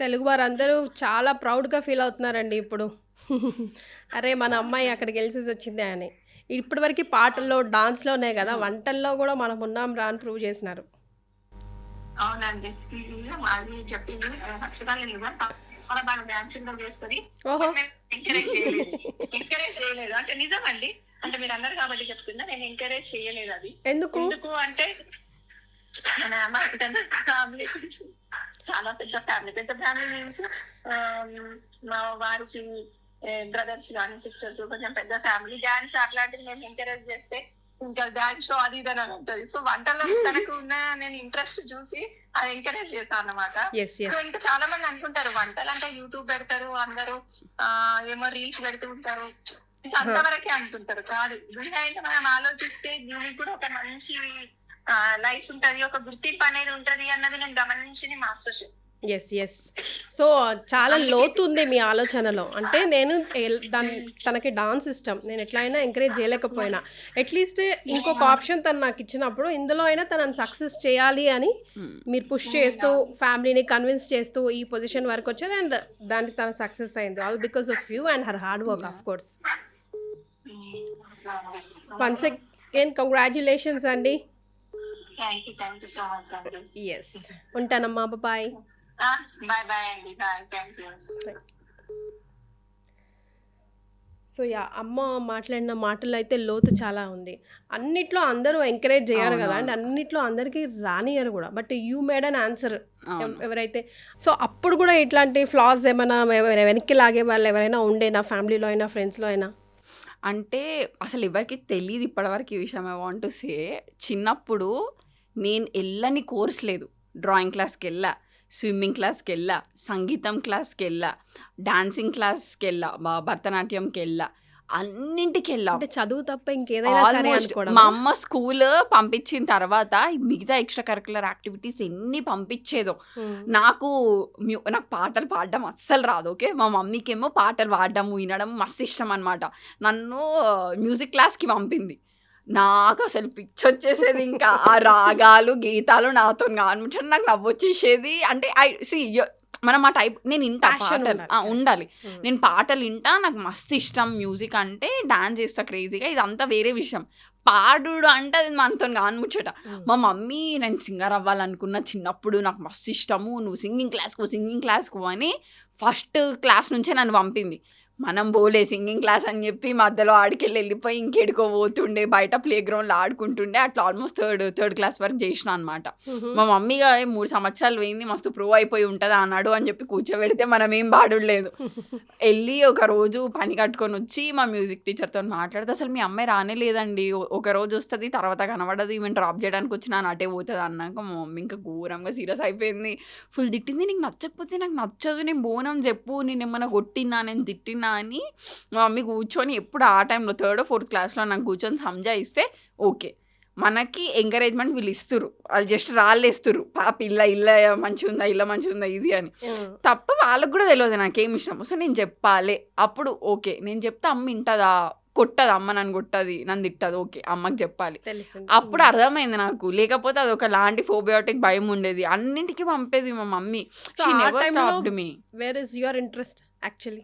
తెలుగు వారందరూ చాలా ప్రౌడ్గా ఫీల్ అవుతున్నారండి ఇప్పుడు. అరే మన అమ్మాయి అక్కడికి గెలిచేసి వచ్చిందే అని. ఇప్పటివరకు పాటల్లో, డాన్స్లోనే కదా, వంటల్లో కూడా మనం ఉన్నాం రా అని ప్రూవ్ చేసినారు. అవునండి, అది చెప్పింది చాలా బాగా డాన్సింగ్ లో చేస్తుంది. ఓహో. ఎంకరేజ్ చేయలేదు అంటే నిజమండి, అంటే మీరు అన్నారు కాబట్టి చెప్తున్నా, నేను ఎంకరేజ్ చేయలేదు. అది ఎందుకు అంటే మన ఫ్యామిలీ గురించి, చాలా పెద్ద ఫ్యామిలీ మీన్స్ మా వారికి బ్రదర్స్ కానీ సిస్టర్స్, కొంచెం పెద్ద ఫ్యామిలీ. డాన్స్ అట్లాంటివి నేను ఎంకరేజ్ చేస్తే ఇంకా డాన్స్ షో అది ఇది అని ఉంటుంది. సో వంటలో తనకు ఉన్న నేను ఇంట్రెస్ట్ చూసి అది ఎంకరేజ్ చేస్తాను అన్నమాట. ఇంకా చాలా మంది అనుకుంటారు వంటలు అంటే యూట్యూబ్ పెడతారు, అందరూ ఏమో రీల్స్ పెడుతూ ఉంటారు, అంతవరకే అనుకుంటారు. కాదు, బిహైండ్ మనం ఆలోచిస్తే దీనికి కూడా ఒక మంచి లైఫ్ ఉంటది, ఒక గుర్తింపు అనేది ఉంటది అన్నది నేను గమనించింది మాస్టర్ షెఫ్. ఎస్. సో చాలా లోతు ఉంది మీ ఆలోచనలో. అంటే నేను తనకి డాన్స్ ఇష్టం, నేను ఎట్లా అయినా ఎంకరేజ్ చేయలేకపోయినా, అట్లీస్ట్ ఇంకొక ఆప్షన్ తను నాకు ఇచ్చినప్పుడు ఇందులో అయినా తనని సక్సెస్ చేయాలి అని మీరు పుష్ చేస్తూ, ఫ్యామిలీని కన్విన్స్ చేస్తూ ఈ పొజిషన్ వరకు వచ్చారు. అండ్ దానికి తన సక్సెస్ అయింది all because of you and her hard work, of course. Once again congratulations అండి. థ్యాంక్ యూ సో మచ్ అండి. ఎస్, ఉంటానమ్మా, బాయ్. బాయ్ అండి, బాయ్. Thank you. సో అమ్మ మాట్లాడిన మాటల్లో అయితే లోతు చాలా ఉంది. అన్నిట్లో అందరూ ఎంకరేజ్ చేయరు కదా అండి, అన్నిట్లో అందరికీ రానియరు కూడా. But you made an answer ఎవరైతే. సో అప్పుడు కూడా ఇట్లాంటి ఫ్లాస్ ఏమైనా వెనక్కి లాగే వాళ్ళు ఎవరైనా ఉండేనా, ఫ్యామిలీలో అయినా ఫ్రెండ్స్లో అయినా? అంటే అసలు ఎవరికి తెలియదు ఇప్పటివరకు ఈ విషయం. ఐ వాంట్ టు సే, చిన్నప్పుడు నేను వెళ్ళని కోర్స్ లేదు. డ్రాయింగ్ క్లాస్కి వెళ్ళా, స్విమ్మింగ్ క్లాస్కి వెళ్ళా, సంగీతం క్లాస్కి వెళ్ళా, డాన్సింగ్ క్లాస్కి వెళ్ళా, భరతనాట్యంకి వెళ్ళా, అన్నింటికి వెళ్ళా. అంటే చదువు తప్ప ఇంకేదైనా సరే అనుకోవడం. మా అమ్మ స్కూల్ పంపించిన తర్వాత మిగతా ఎక్స్ట్రా కరికులర్ యాక్టివిటీస్ ఎన్ని పంపించేదో. నాకు పాటలు పాడడం అస్సలు రాదు. ఓకే, మా మమ్మీకి ఏమో పాటలు పాడడం వినడం మస్తు ఇష్టం అనమాట. నన్ను మ్యూజిక్ క్లాస్కి పంపింది. నాకు అసలు పిచ్చి వచ్చేసేది. ఇంకా ఆ రాగాలు గీతాలు నాతో కానిపించడం నాకు నవ్వొచ్చేసేది. అంటే మనం ఆ టైప్ నేను వింటా పాటలు, ఉండాలి. నేను పాటలు వింటా, నాకు మస్తు ఇష్టం మ్యూజిక్ అంటే. డాన్స్ చేస్తా క్రేజీగా, ఇదంతా వేరే విషయం. పాడు అంటే అది మనతో కానిముచ్చట. మా మమ్మీ నేను సింగర్ అవ్వాలనుకున్న చిన్నప్పుడు, నాకు మస్తు ఇష్టము, నువ్వు సింగింగ్ క్లాస్కు అని ఫస్ట్ క్లాస్ నుంచే నన్ను పంపింది. మనం పోలే సింగింగ్ క్లాస్ అని చెప్పి మధ్యలో ఆడికెళ్ళి వెళ్ళిపోయి ఇంకెడుకో పోతుండే, బయట ప్లే గ్రౌండ్లో ఆడుకుంటుండే. అట్లా ఆల్మోస్ట్ థర్డ్ క్లాస్ వరకు చేసిన అనమాట. మా మమ్మీగా 3 సంవత్సరాలు పోయింది, మస్తు ప్రూవ్ అయిపోయి ఉంటుందా అన్నాడు అని చెప్పి కూర్చోబెడితే మనం ఏం పాడులేదు. వెళ్ళి ఒక రోజు పని కట్టుకొని వచ్చి మా మ్యూజిక్ టీచర్తో మాట్లాడితే, అసలు మీ అమ్మాయి రానే లేదండి, ఒక రోజు వస్తుంది తర్వాత కనబడదు, ఈమెను డ్రాప్ చేయడానికి వచ్చి నా అటే పోతుంది అన్నాక మా మమ్మీ ఇంకా ఘోరంగా సీరియస్ అయిపోయింది. ఫుల్ తిట్టింది, నీకు నచ్చకపోతే నాకు నచ్చదు, నేను బోనం చెప్పు, నేను ఏమన్నా కొట్టినా నేను తిట్టినా అని. మా మమ్మీ కూర్చొని ఎప్పుడు ఆ టైంలో 3rd or 4th క్లాస్లో నాకు కూర్చొని సంజాయిస్తే ఓకే, మనకి ఎంకరేజ్మెంట్ వీళ్ళు ఇస్తురు, వాళ్ళు జస్ట్ రాళ్ళేస్తురు, పాప ఇల్ల మంచిగా ఉందా, ఇల్ల మంచిగా ఉందా ఇది అని. తప్ప వాళ్ళకు కూడా తెలియదు నాకేం ఇష్టం. సో నేను చెప్పాలి. అప్పుడు ఓకే, నేను చెప్తే అమ్మ వింటదా, కొట్టదు, అమ్మ నన్ను కొట్టది, నన్ను తిట్టదు, ఓకే అమ్మకి చెప్పాలి. అప్పుడు అర్థమైంది నాకు. లేకపోతే అది ఒక లాంటి ఫోబియాటిక్ భయం ఉండేది, అన్నింటికి పంపేది మా mummy. Where is your interest actually?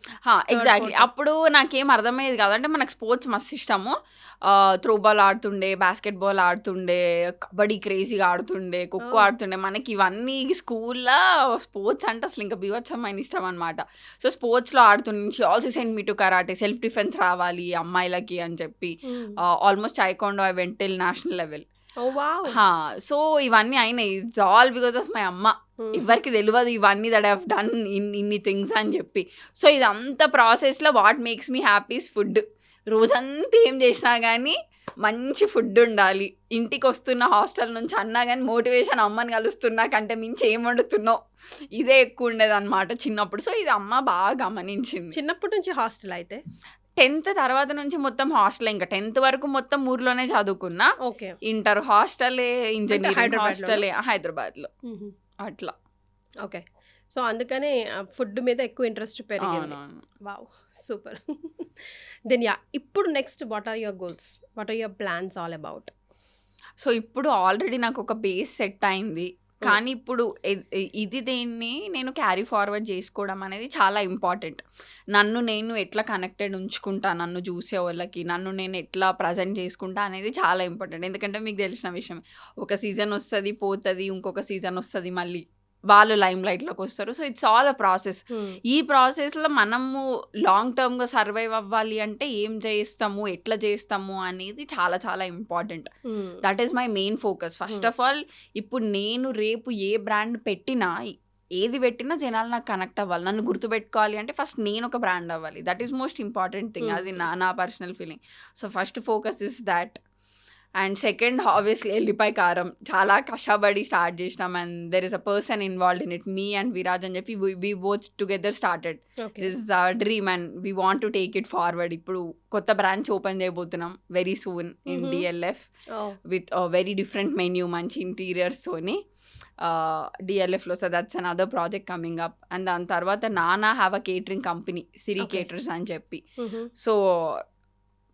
Exactly. అప్పుడు నాకేం అర్థమయ్యేది కాదంటే, మనకు స్పోర్ట్స్ మస్తు ఇష్టము. త్రోబాల్ ఆడుతుండే, బాస్కెట్బాల్ ఆడుతుండే, కబడ్డీ క్రేజీగా ఆడుతుండే, ఖోఖో ఆడుతుండే. మనకి ఇవన్నీ స్కూల్లో స్పోర్ట్స్ అంటే అసలు ఇంకా బీభత్సమైన ఇష్టం అనమాట. సో స్పోర్ట్స్లో ఆడుతుండే. Also send me to karate, self defence రావాలి అమ్మాయిలకి అని చెప్పి. Almost taekwondo I went till national level. So ఇవన్నీ అయినాయి, it's all because of my అమ్మ. ఎవరికి తెలియదు ఇవన్నీ దట్ ఐ హావ్ డన్ ఇన్ని థింగ్స్ అని చెప్పి. సో ఇదంతా ప్రాసెస్లో what makes me happy is food. రోజంతా ఏం చేసినా కానీ మంచి ఫుడ్ ఉండాలి. ఇంటికి వస్తున్న హాస్టల్ నుంచి అన్నా కానీ మోటివేషన్ అమ్మని కలుస్తున్నా కంటే మించి ఏం వండుతున్నావు ఇదే ఎక్కువ ఉండేది అనమాట చిన్నప్పుడు. సో ఇది అమ్మ బాగా గమనించింది. చిన్నప్పటి నుంచి హాస్టల్ అయితే 10th తర్వాత నుంచి మొత్తం హాస్టల్. ఇంకా 10th వరకు మొత్తం ఊర్లోనే చదువుకున్నా. ఇంటర్ హాస్టలే, ఇంజనీరింగ్ హాస్టలే హైదరాబాద్లో అట్లా. ఓకే, సో అందుకనే ఫుడ్ మీద ఎక్కువ ఇంట్రెస్ట్ పెరిగింది. Wow, super. దెన్ ఇప్పుడు next what are your goals, what are your plans all about? So ఇప్పుడు ఆల్రెడీ నాకు ఒక బేస్ సెట్ అయింది, కానీ ఇప్పుడు ఇది దేన్ని నేను క్యారీ ఫార్వర్డ్ చేసుకోవడం అనేది చాలా ఇంపార్టెంట్. నన్ను నేను ఎట్లా కనెక్టెడ్ ఉంచుకుంటా, నన్ను చూసే వాళ్ళకి నన్ను నేను ఎట్లా ప్రజెంట్ చేసుకుంటా అనేది చాలా ఇంపార్టెంట్. ఎందుకంటే మీకు తెలిసిన విషయం, ఒక సీజన్ వస్తుంది పోతుంది, ఇంకొక సీజన్ వస్తుంది మళ్ళీ వాళ్ళు లైమ్ లైట్లోకి వస్తారు. So it's all a process. ఈ ప్రాసెస్లో మనము లాంగ్ టర్మ్గా సర్వైవ్ అవ్వాలి అంటే ఏం చేస్తాము, ఎట్లా చేస్తాము అనేది చాలా చాలా important. That is my main focus. First of all ఇప్పుడు నేను రేపు ఏ బ్రాండ్ పెట్టినా, ఏది పెట్టినా జనాలు నాకు కనెక్ట్ అవ్వాలి, నన్ను గుర్తుపెట్టుకోవాలి అంటే ఫస్ట్ నేను ఒక బ్రాండ్ అవ్వాలి. That is most important thing. అది నా personal feeling. So first focus is that. And second obviously ఎల్లిపాయ కారం చాలా కష్టపడి స్టార్ట్ చేసినాం. And there is a person involved in it, me and Viraj అని చెప్పి we both together started. This is our dream and we want to take it forward. ఇప్పుడు కొత్త బ్రాంచ్ ఓపెన్ చేయబోతున్నాం very soon in DLF with very different menu, మంచి ఇంటీరియర్స్తోని DLFలో. So that's another project coming up. And దాని తర్వాత నానా have a catering company, Siri caterers అని చెప్పి. సో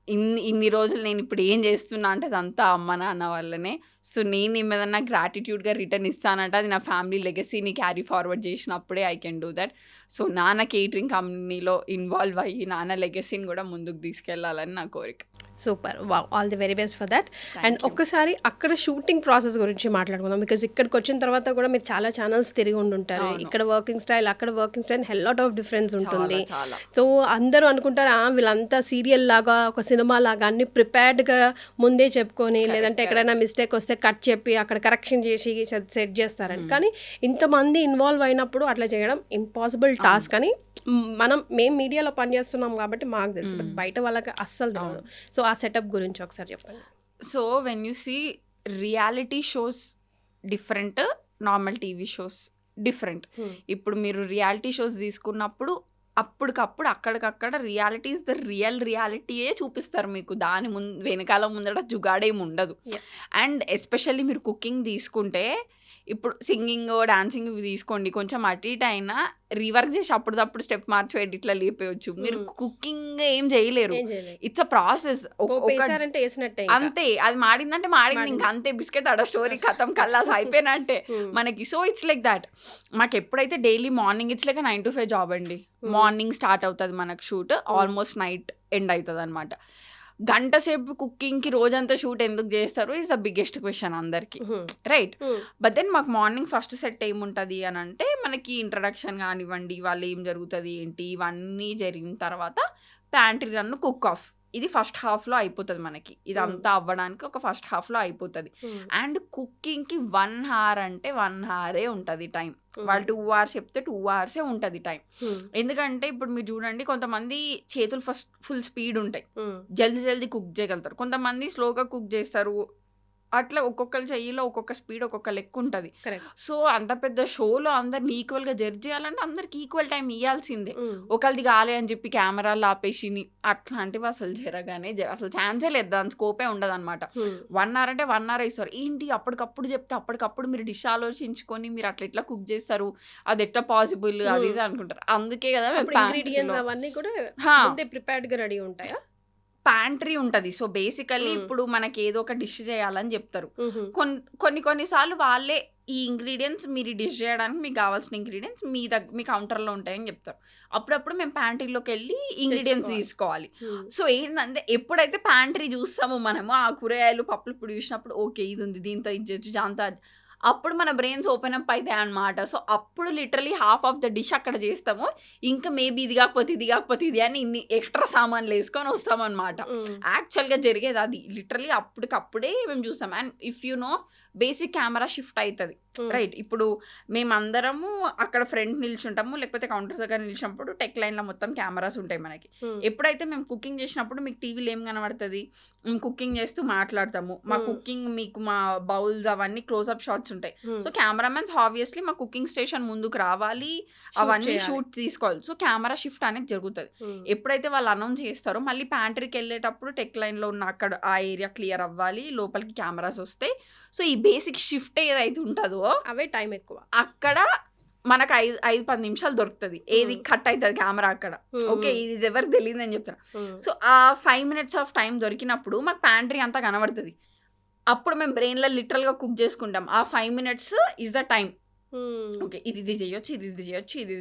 ఇన్ని రోజులు నేను ఇప్పుడు ఏం చేస్తున్నా అంటే అదంతా అమ్మ నాన్న వల్లనే. సో నేను ఏదన్నా గ్రాటిట్యూడ్గా రిటర్న్ ఇస్తానంటే అది నా ఫ్యామిలీ లెగసీని క్యారీ ఫార్వర్డ్ చేసినప్పుడే I can do that. So నాన్న కేటరింగ్ కంపెనీలో ఇన్వాల్వ్ అయ్యి నాన్న లెగసీని కూడా ముందుకు తీసుకెళ్లాలని నా కోరిక. Super, wow, all the very best for that. And ఒక్కసారి అక్కడ షూటింగ్ ప్రాసెస్ గురించి మాట్లాడుకుందాం. బికాజ్ ఇక్కడికి వచ్చిన తర్వాత కూడా మీరు చాలా ఛానల్స్ తిరిగి ఉండుంటారు. ఇక్కడ వర్కింగ్ స్టైల్, అక్కడ working style hell lot of difference ఉంటుంది. సో అందరూ అనుకుంటారు వీళ్ళంతా సీరియల్ లాగా, ఒక సినిమా లాగా అన్ని ప్రిపేర్డ్గా ముందే చెప్పుకొని, లేదంటే ఎక్కడైనా మిస్టేక్ వస్తే కట్ చెప్పి అక్కడ కరెక్షన్ చేసి సెట్ చేస్తారని. కానీ ఇంతమంది ఇన్వాల్వ్ అయినప్పుడు అట్లా చేయడం ఇంపాసిబుల్ టాస్క్ అని మేము మీడియాలో పనిచేస్తున్నాం కాబట్టి మాకు తెలుసు, బట్ బయట వాళ్ళకి అస్సలు తెలియదు. సో ఆ సెటప్ గురించి ఒకసారి చెప్పండి. So when you see reality shows different, normal TV shows different. ఇప్పుడు మీరు రియాలిటీ షోస్ తీసుకున్నప్పుడు అప్పటికప్పుడు అక్కడికక్కడ రియాలిటీ ఇస్ ద రియాలిటీయే చూపిస్తారు మీకు. దాని వెనకాల ముందర జుగాడేమి ఉండదు. అండ్ ఎస్పెషల్లీ మీరు కుకింగ్ తీసుకుంటే, ఇప్పుడు సింగింగ్ డాన్సింగ్ తీసుకోండి, కొంచెం అటు ఇటు అయినా రీవర్క్ చేసి అప్పుడప్పుడు స్టెప్ మార్చి ఎడిట్లా లేపేయచ్చు. మీరు కుకింగ్ ఏం చేయలేరు. It's a process. అంతే, అది మాడిందంటే మాడింది, ఇంకా అంతే, బిస్కెట్ ఆడ స్టోరీ ఖతం, కల్లాస్ అయిపోయినట్టే మనకి. So it's like that. మాకు ఎప్పుడైతే daily morning, it's like 9 to 5 job అండి. మార్నింగ్ స్టార్ట్ అవుతుంది మనకు షూట్, ఆల్మోస్ట్ నైట్ ఎండ్ అవుతుంది అనమాట. గంట సేపు కుకింగ్కి రోజంతా షూట్ ఎందుకు చేస్తారు ఇస్ ద బిగ్గెస్ట్ క్వశ్చన్ అందరికి, రైట్? బట్ దెన్ మాకు మార్నింగ్ ఫస్ట్ సెట్ ఏముంటుంది అని అంటే, మనకి ఇంట్రడక్షన్ కానివ్వండి, వాళ్ళు ఏం జరుగుతుంది ఏంటి, ఇవన్నీ జరిగిన తర్వాత ప్యాంట్రీ రన్, కుక్ ఆఫ్. ఇది ఫస్ట్ హాఫ్లో అయిపోతుంది మనకి. ఇదంతా అవ్వడానికి ఒక ఫస్ట్ హాఫ్లో అయిపోతుంది. అండ్ కుకింగ్కి 1 hour అంటే 1 hour ఉంటుంది టైం. వాళ్ళు 2 hours చెప్తే 2 hours ఉంటుంది టైం. ఎందుకంటే ఇప్పుడు మీరు చూడండి, కొంతమంది చేతులు ఫస్ట్ ఫుల్ స్పీడ్ ఉంటాయి, జల్దీ జల్దీ కుక్ చేయగలుగుతారు. కొంతమంది స్లోగా కుక్ చేస్తారు. అట్లా ఒక్కొక్కరి చెయ్యిలో ఒక్కొక్క స్పీడ్, ఒక్కొక్క లెక్క ఉంటుంది. సో అంత పెద్ద షోలో అందరిని ఈక్వల్గా జడ్జ్ చేయాలంటే అందరికి ఈక్వల్ టైం ఇవ్వాల్సిందే. ఒకరిది కాలే అని చెప్పి కెమెరాలు ఆపేసి అట్లాంటివి అసలు అసలు ఛాన్సే లేదు, దాని స్కోపే ఉండదు అనమాట. 1 hour అంటే 1 hour ఇస్తారు. ఏంటి అప్పటికప్పుడు చెప్తే అప్పటికప్పుడు మీరు డిష్ ఆలోచించుకొని మీరు అట్లా ఎట్లా కుక్ చేస్తారు, అది ఎట్లా పాసిబుల్, అది ఇది అనుకుంటారు. అందుకే కదా ఇంగ్రీడియంట్స్ అవన్నీ కూడా ప్రిపేర్డ్ గా రెడీ ఉంటాయా? ప్యాంట్రీ ఉంటుంది. సో బేసికల్లీ ఇప్పుడు మనకి ఏదో ఒక డిష్ చేయాలని చెప్తారు. కొన్నిసార్లు వాళ్ళే ఈ ఇంగ్రీడియంట్స్, మీరు డిష్ చేయడానికి మీకు కావాల్సిన ఇంగ్రీడియంట్స్ మీ కౌంటర్లో ఉంటాయని చెప్తారు. అప్పుడప్పుడు మేము ప్యాంట్రీలోకి వెళ్ళి ఇంగ్రీడియంట్స్ తీసుకోవాలి. సో ఏంటంటే ఎప్పుడైతే ప్యాంట్రీ చూస్తామో మనము, ఆ కూరగాయలు పప్పులు ఇప్పుడు చూసినప్పుడు ఓకే ఇది ఉంది, దీంతో ఇది చేయొచ్చు, దాంతో అప్పుడు మన బ్రెయిన్స్ ఓపెన్ అప్ అవుతాయి అనమాట. సో అప్పుడు literally half of the dish అక్కడ చేస్తాము. ఇంకా మేబీ ఇది కాకపోతే ఇది అని ఇన్ని ఎక్స్ట్రా సామాన్లు వేసుకొని వస్తామన్నమాట. యాక్చువల్గా జరిగేది అది. లిటరలీ అప్పటికప్పుడే మేము చూస్తాం. And if you know basic camera shift అవుతుంది, రైట్? ఇప్పుడు మేమందరము అక్కడ ఫ్రంట్ నిల్చుంటాము, లేకపోతే కౌంటర్స్ దగ్గర నిలిచినప్పుడు టెక్ లైన్లో మొత్తం కెమెరాస్ ఉంటాయి మనకి. ఎప్పుడైతే మేము కుకింగ్ చేసినప్పుడు మీకు టీవీలో ఏం కనబడుతుంది, మేము కుకింగ్ చేస్తూ మాట్లాడతాము. మా కుకింగ్ మీకు మా బౌల్స్ అవన్నీ క్లోజ్అప్ షాట్స్ ఉంటాయి. సో కెమెరామెన్స్ ఆబ్వియస్లీ మా కుకింగ్ స్టేషన్ ముందుకు రావాలి, అవన్నీ షూట్ తీసుకోవాలి. సో కెమెరా షిఫ్ట్ అనేది జరుగుతుంది. ఎప్పుడైతే వాళ్ళు అనౌన్స్ చేస్తారో మళ్ళీ ప్యాంట్రీకి వెళ్ళేటప్పుడు టెక్ లైన్లో ఉన్న అక్కడ ఆ ఏరియా క్లియర్ అవ్వాలి, లోపలికి కెమెరాస్ వస్తాయి. సో ఈ బేసిక్ షిఫ్ట్ ఏదైతే ఉంటుందో అవే టైం ఎక్కువ. అక్కడ మనకు 5-10 నిమిషాలు దొరుకుతుంది. ఏది కట్ అవుతుంది కెమెరా అక్కడ, ఓకే ఇది ఎవరికి తెలియదు అని చెప్తాను. సో ఆ 5 minutes ఆఫ్ టైం దొరికినప్పుడు మాకు ప్యాంట్రీ అంతా కనబడుతుంది. అప్పుడు మేము బ్రెయిన్లో లిటరల్గా కుక్ చేసుకుంటాం. ఆ 5 minutes is the time. Okay ఇది చేయొచ్చు, ఇది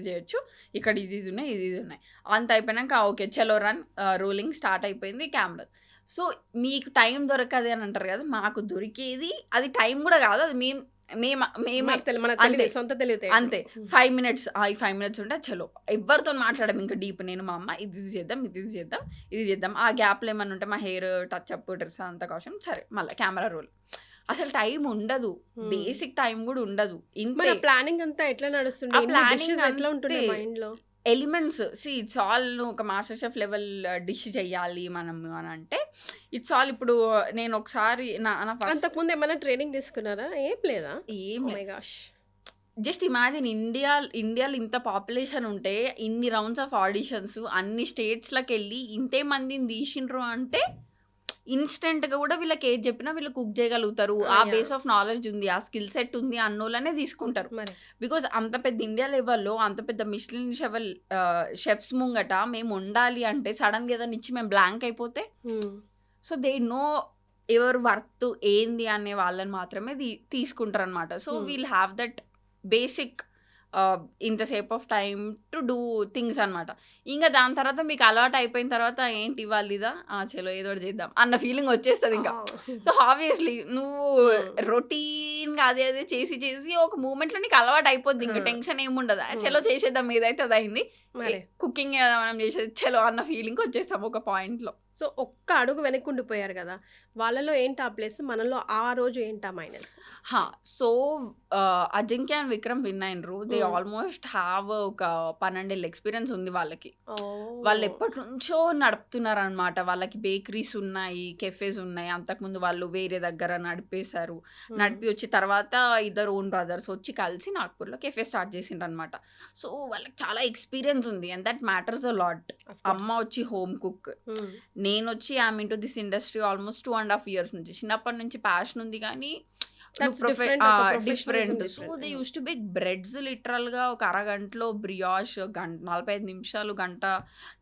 చేయొచ్చు, ఇక్కడ ఇది ఉన్నాయి. అంత అయిపోయినాక ఓకే చలో రన్, రోలింగ్ స్టార్ట్ అయిపోయింది కెమెరా. సో మీకు టైం దొరకదు అని అంటారు కదా, మాకు దొరికేది అది టైం కూడా కాదు, అది అంతే 5 minutes. ఈ 5 minutes ఉంటే చలో ఎవరితో మాట్లాడడం ఇంకా డీప్. నేను మా అమ్మ ఇది చేద్దాం. ఆ గ్యాప్లో ఏమన్నా ఉంటే మా హెయిర్ టచ్ అప్, డ్రెస్ అంతా కోసం, సరే మళ్ళీ కెమెరా రోల్. అసలు టైం ఉండదు, బేసిక్ టైం కూడా ఉండదు. ఇంత ప్లానింగ్ అంతా ఎట్లా నడుస్తుంది, ప్లానింగ్ ఎట్లా ఉంటుంది మైండ్ లో? Elements it's all. ఒక మాస్టర్ షెఫ్ లెవెల్ డిష్ చెయ్యాలి మనం అని అంటే ఇట్స్ ఆల్. ఇప్పుడు నేను ఒకసారి అంతకుముందు ఏమైనా ట్రైనింగ్ తీసుకున్నారా? ఏం లేదా? ఏం జస్ట్ ఇమాజిన్ ఇండియాలో ఇంత పాపులేషన్ ఉంటే, ఇన్ని రౌండ్స్ ఆఫ్ ఆడిషన్స్, అన్ని స్టేట్స్లోకి వెళ్ళి ఇంతే మందిని తీసిండ్రు అంటే ఇన్స్టెంట్గా కూడా వీళ్ళకి ఏది చెప్పినా వీళ్ళు కుక్ చేయగలుగుతారు. ఆ బేస్ ఆఫ్ నాలెడ్జ్ ఉంది, ఆ స్కిల్ సెట్ ఉంది అన్నోళ్ళనే తీసుకుంటారు. బికాజ్ అంత పెద్ద ఇండియా లెవెల్లో అంత పెద్ద మిష్లిన్ షెఫ్స్ ముంగట మేము ఉండాలి అంటే సడన్గా ఏదైనా ఇచ్చి మేము బ్లాంక్ అయిపోతే, సో దే నో ఎవరు వర్త్ ఏంది అనే వాళ్ళని మాత్రమే తీసుకుంటారు అనమాట. So we'll have that basic ఇంతసేపు of time to do things అనమాట. ఇంకా దాని తర్వాత మీకు అలవాటు అయిపోయిన తర్వాత ఏంటి ఇవ్వాలి ఇదా, చలో ఏదో చేద్దాం అన్న ఫీలింగ్ వచ్చేస్తుంది ఇంకా. సో ఆబ్వియస్లీ నువ్వు రొటీన్గా అదే చేసి ఒక మూమెంట్లో నీకు అలవాటు అయిపోద్ది, ఇంకా టెన్షన్ ఏముండదు. చలో చేసేద్దాం, ఏదైతే అది అయింది, కుకింగ్ మనం చేసేది చలో అన్న ఫీలింగ్ వచ్చేస్తాం ఒక పాయింట్లో. సో ఒక్క అడుగు వెనక్కి ఉండిపోయారు కదా, వాళ్ళలో ఏంటి ఆ ప్లస్, మనలో ఆ రోజు ఏంటి ఆ minus? So Ajinkya and Vikram win అయినరు. దే ఆల్మోస్ట్ హ్యావ్ ఒక 12 ఏళ్ళ ఎక్స్పీరియన్స్ ఉంది వాళ్ళకి. వాళ్ళు ఎప్పటి నుంచో నడుపుతున్నారు అనమాట. వాళ్ళకి బేకరీస్ ఉన్నాయి, కెఫేస్ ఉన్నాయి. అంతకుముందు వాళ్ళు వేరే దగ్గర నడిపేశారు. నడిపి వచ్చి తర్వాత ఇద్దరు ఓన్ బ్రదర్స్ వచ్చి కలిసి నాగ్పూర్లో కెఫే స్టార్ట్ చేసిండ్రు అనమాట. సో వాళ్ళకి చాలా ఎక్స్పీరియన్స్ ఉంది, and that matters a lot. అమ్మ వచ్చి హోమ్ కుక్, నేను వచ్చి I'm into this industry almost 2.5 years నుంచి. చిన్నప్పటి నుంచి ప్యాషన్ ఉంది కానీ different. So they use to bake breads లిటరల్గా ఒక అరగంటలో బ్రియాష్, 45 నిమిషాలు గంట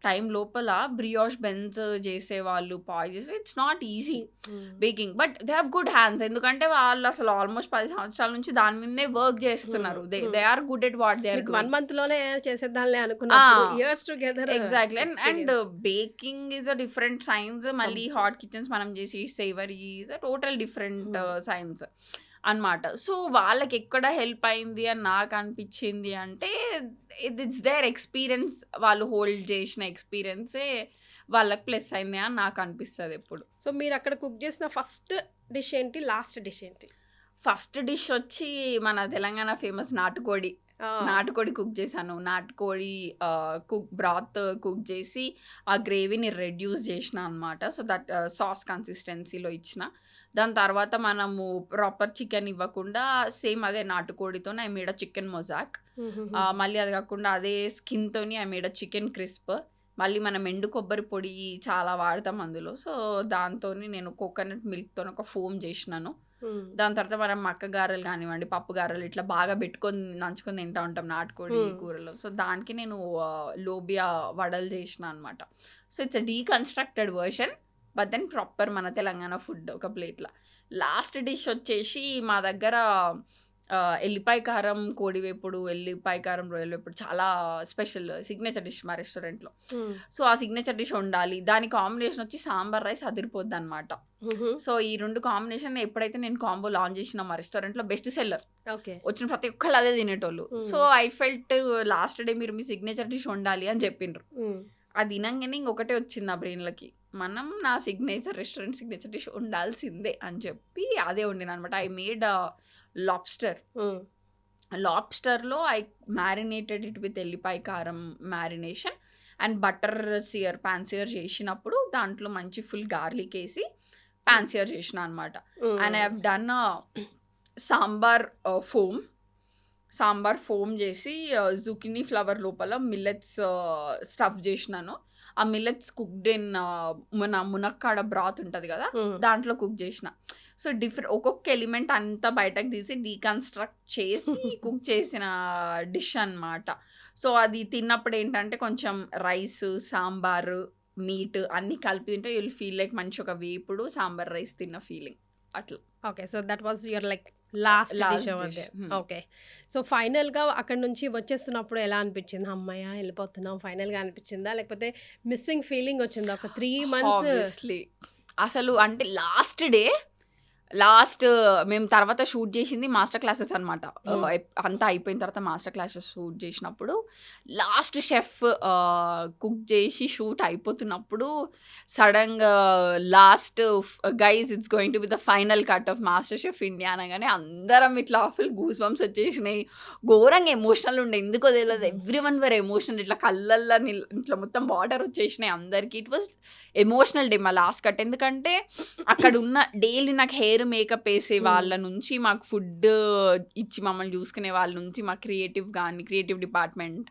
టైం లోపల బ్రియాష్ బెన్స్ చేసేవాళ్ళు, పాయిజెస్. It's not easy baking, but they have good hands. ఎందుకంటే వాళ్ళు అసలు ఆల్మోస్ట్ 10 సంవత్సరాల నుంచి దాని మీదే వర్క్ చేస్తున్నారు. They are good at what they are doing. 1 month లోనే చేసేదాన్ని అనుకున్నారు, years together. Exactly. And baking is a different science. మళ్ళీ హాట్ కిచెన్స్ మనం చేసి savoury is a total different science అనమాట. సో వాళ్ళకి ఎక్కడ హెల్ప్ అయింది అని నాకు అనిపించింది అంటే ఇట్స్ దేర్ ఎక్స్పీరియన్స్. వాళ్ళు హోల్డ్ చేసిన ఎక్స్పీరియన్సే వాళ్ళకి ప్లస్ అయింది అని నాకు అనిపిస్తుంది ఎప్పుడు. సో మీరు అక్కడ కుక్ చేసిన ఫస్ట్ డిష్ ఏంటి, లాస్ట్ డిష్ ఏంటి? ఫస్ట్ డిష్ వచ్చి మన తెలంగాణ ఫేమస్ నాటుకోడి. నాటుకోడి కుక్ చేశాను. నాటుకోడి బ్రాత్ కుక్ చేసి ఆ గ్రేవీని రెడ్యూస్ చేసిన అనమాట. సో దట్ సాస్ కన్సిస్టెన్సీలో ఇచ్చిన. దాని తర్వాత మనము ప్రాపర్ చికెన్ ఇవ్వకుండా సేమ్ అదే నాటుకోడితో ఐ మేడ్ చికెన్ మొజాక్. మళ్ళీ అది కాకుండా అదే స్కిన్తో ఐ మేడ్ చికెన్ క్రిస్ప్. మళ్ళీ మనం ఎండు కొబ్బరి పొడి చాలా వాడతాం అందులో. సో దాంతో నేను కోకోనట్ మిల్క్తో ఒక ఫోమ్ చేసినాను. దాని తర్వాత మనం మక్క గారెలు కానివ్వండి, పప్పు గారెలు ఇట్లా బాగా పెట్టుకొని నంచుకొని తింటా ఉంటాం నాటుకోడి కూరలో. సో దానికి నేను లోబియా వడలు చేసిన అనమాట. So it's a deconstructed version but then proper మన తెలంగాణ ఫుడ్ ఒక ప్లేట్లో. లాస్ట్ డిష్ వచ్చేసి మా దగ్గర ఎల్లిపాయ కారం కోడివేపుడు, ఎల్లిపాయ కారం రొయ్యల వేపుడు చాలా స్పెషల్ సిగ్నేచర్ డిష్ మా రెస్టారెంట్లో. సో ఆ సిగ్నేచర్ డిష్ ఉండాలి. దాని కాంబినేషన్ వచ్చి సాంబార్ రైస్ అదిరిపోద్ది అనమాట. సో ఈ రెండు కాంబినేషన్ ఎప్పుడైతే నేను కాంబో లాంచ్ చేసిన మా రెస్టారెంట్లో బెస్ట్ సెల్లర్, వచ్చిన ప్రతి ఒక్కరు అదే తినేటోళ్ళు. So I felt last day మీరు మీ సిగ్నేచర్ డిష్ ఉండాలి అని చెప్పిండ్రు. అది తినంగానే ఇంకొకటే వచ్చింది నా బ్రెయిన్లకి, మనం నా రెస్టారెంట్ సిగ్నేచర్ డిష్ ఉండాల్సిందే అని చెప్పి అదే వండిన అనమాట. ఐ మేడ్ లాబ్స్టర్లో ఐ మ్యారినేటెడ్ ఇట్ విత్ ఎల్లిపాయ కారం marination and butter pan sear చేసినప్పుడు దాంట్లో మంచి ఫుల్ గార్లిక్ వేసి పాన్ సియర్ చేసిన అనమాట. And I have done sambar foam చేసి జుకినీ ఫ్లవర్ లోపల మిల్లెట్స్ స్టఫ్ చేసినాను. ఆ మిల్లెట్స్ కుక్డ్ ఇన్ మన మునక్కాడ బ్రాత్ ఉంటుంది కదా, దాంట్లో కుక్ చేసిన. సో ఒక్కొక్క ఎలిమెంట్ అంతా బయటకు తీసి డీకన్స్ట్రక్ట్ చేసి కుక్ చేసిన డిష్ అనమాట. సో అది తిన్నప్పుడు ఏంటంటే కొంచెం రైస్, సాంబారు, మీట్ అన్నీ కలిపి ఉంటే యూ విల్ ఫీల్ లైక్ మంచి ఒక వేపుడు సాంబార్ రైస్ తిన్న ఫీలింగ్ అట్లా. Okay, so that was your like last dish. Okay, so ఫైనల్గా అక్కడ నుంచి వచ్చేస్తున్నప్పుడు ఎలా అనిపించింది? అమ్మాయ వెళ్ళిపోతున్నాం ఫైనల్గా అనిపించిందా, లేకపోతే మిస్సింగ్ ఫీలింగ్ వచ్చిందా? ఒక 3 months అసలు అంటే మేము తర్వాత షూట్ చేసింది మాస్టర్ క్లాసెస్ అనమాట. అంతా అయిపోయిన తర్వాత మాస్టర్ క్లాసెస్ షూట్ చేసినప్పుడు లాస్ట్ షెఫ్ కుక్ చేసి షూట్ అయిపోతున్నప్పుడు సడన్గా last guys it's going to be the final cut off master chef India అనగానే అందరం ఇట్లా ఫుల్ గూస్ బంప్స్ వచ్చేసినాయి. ఘోరంగా ఎమోషనల్ ఉండే, ఎందుకో తెలియదు, ఎవ్రీ వన్ వర్ ఎమోషనల్. ఇట్లా కళ్ళల్లో ఇట్లా మొత్తం వాటర్ వచ్చేసినాయి అందరికి. ఇట్ వాజ్ ఎమోషనల్ డే మా లాస్ట్ కట్. ఎందుకంటే అక్కడ ఉన్న డైలీ నాకు హెయిర్ మేకప్ వేసే వాళ్ళ నుంచి, మాకు ఫుడ్ ఇచ్చి మమ్మల్ని చూసుకునే వాళ్ళ నుంచి, మా creative department,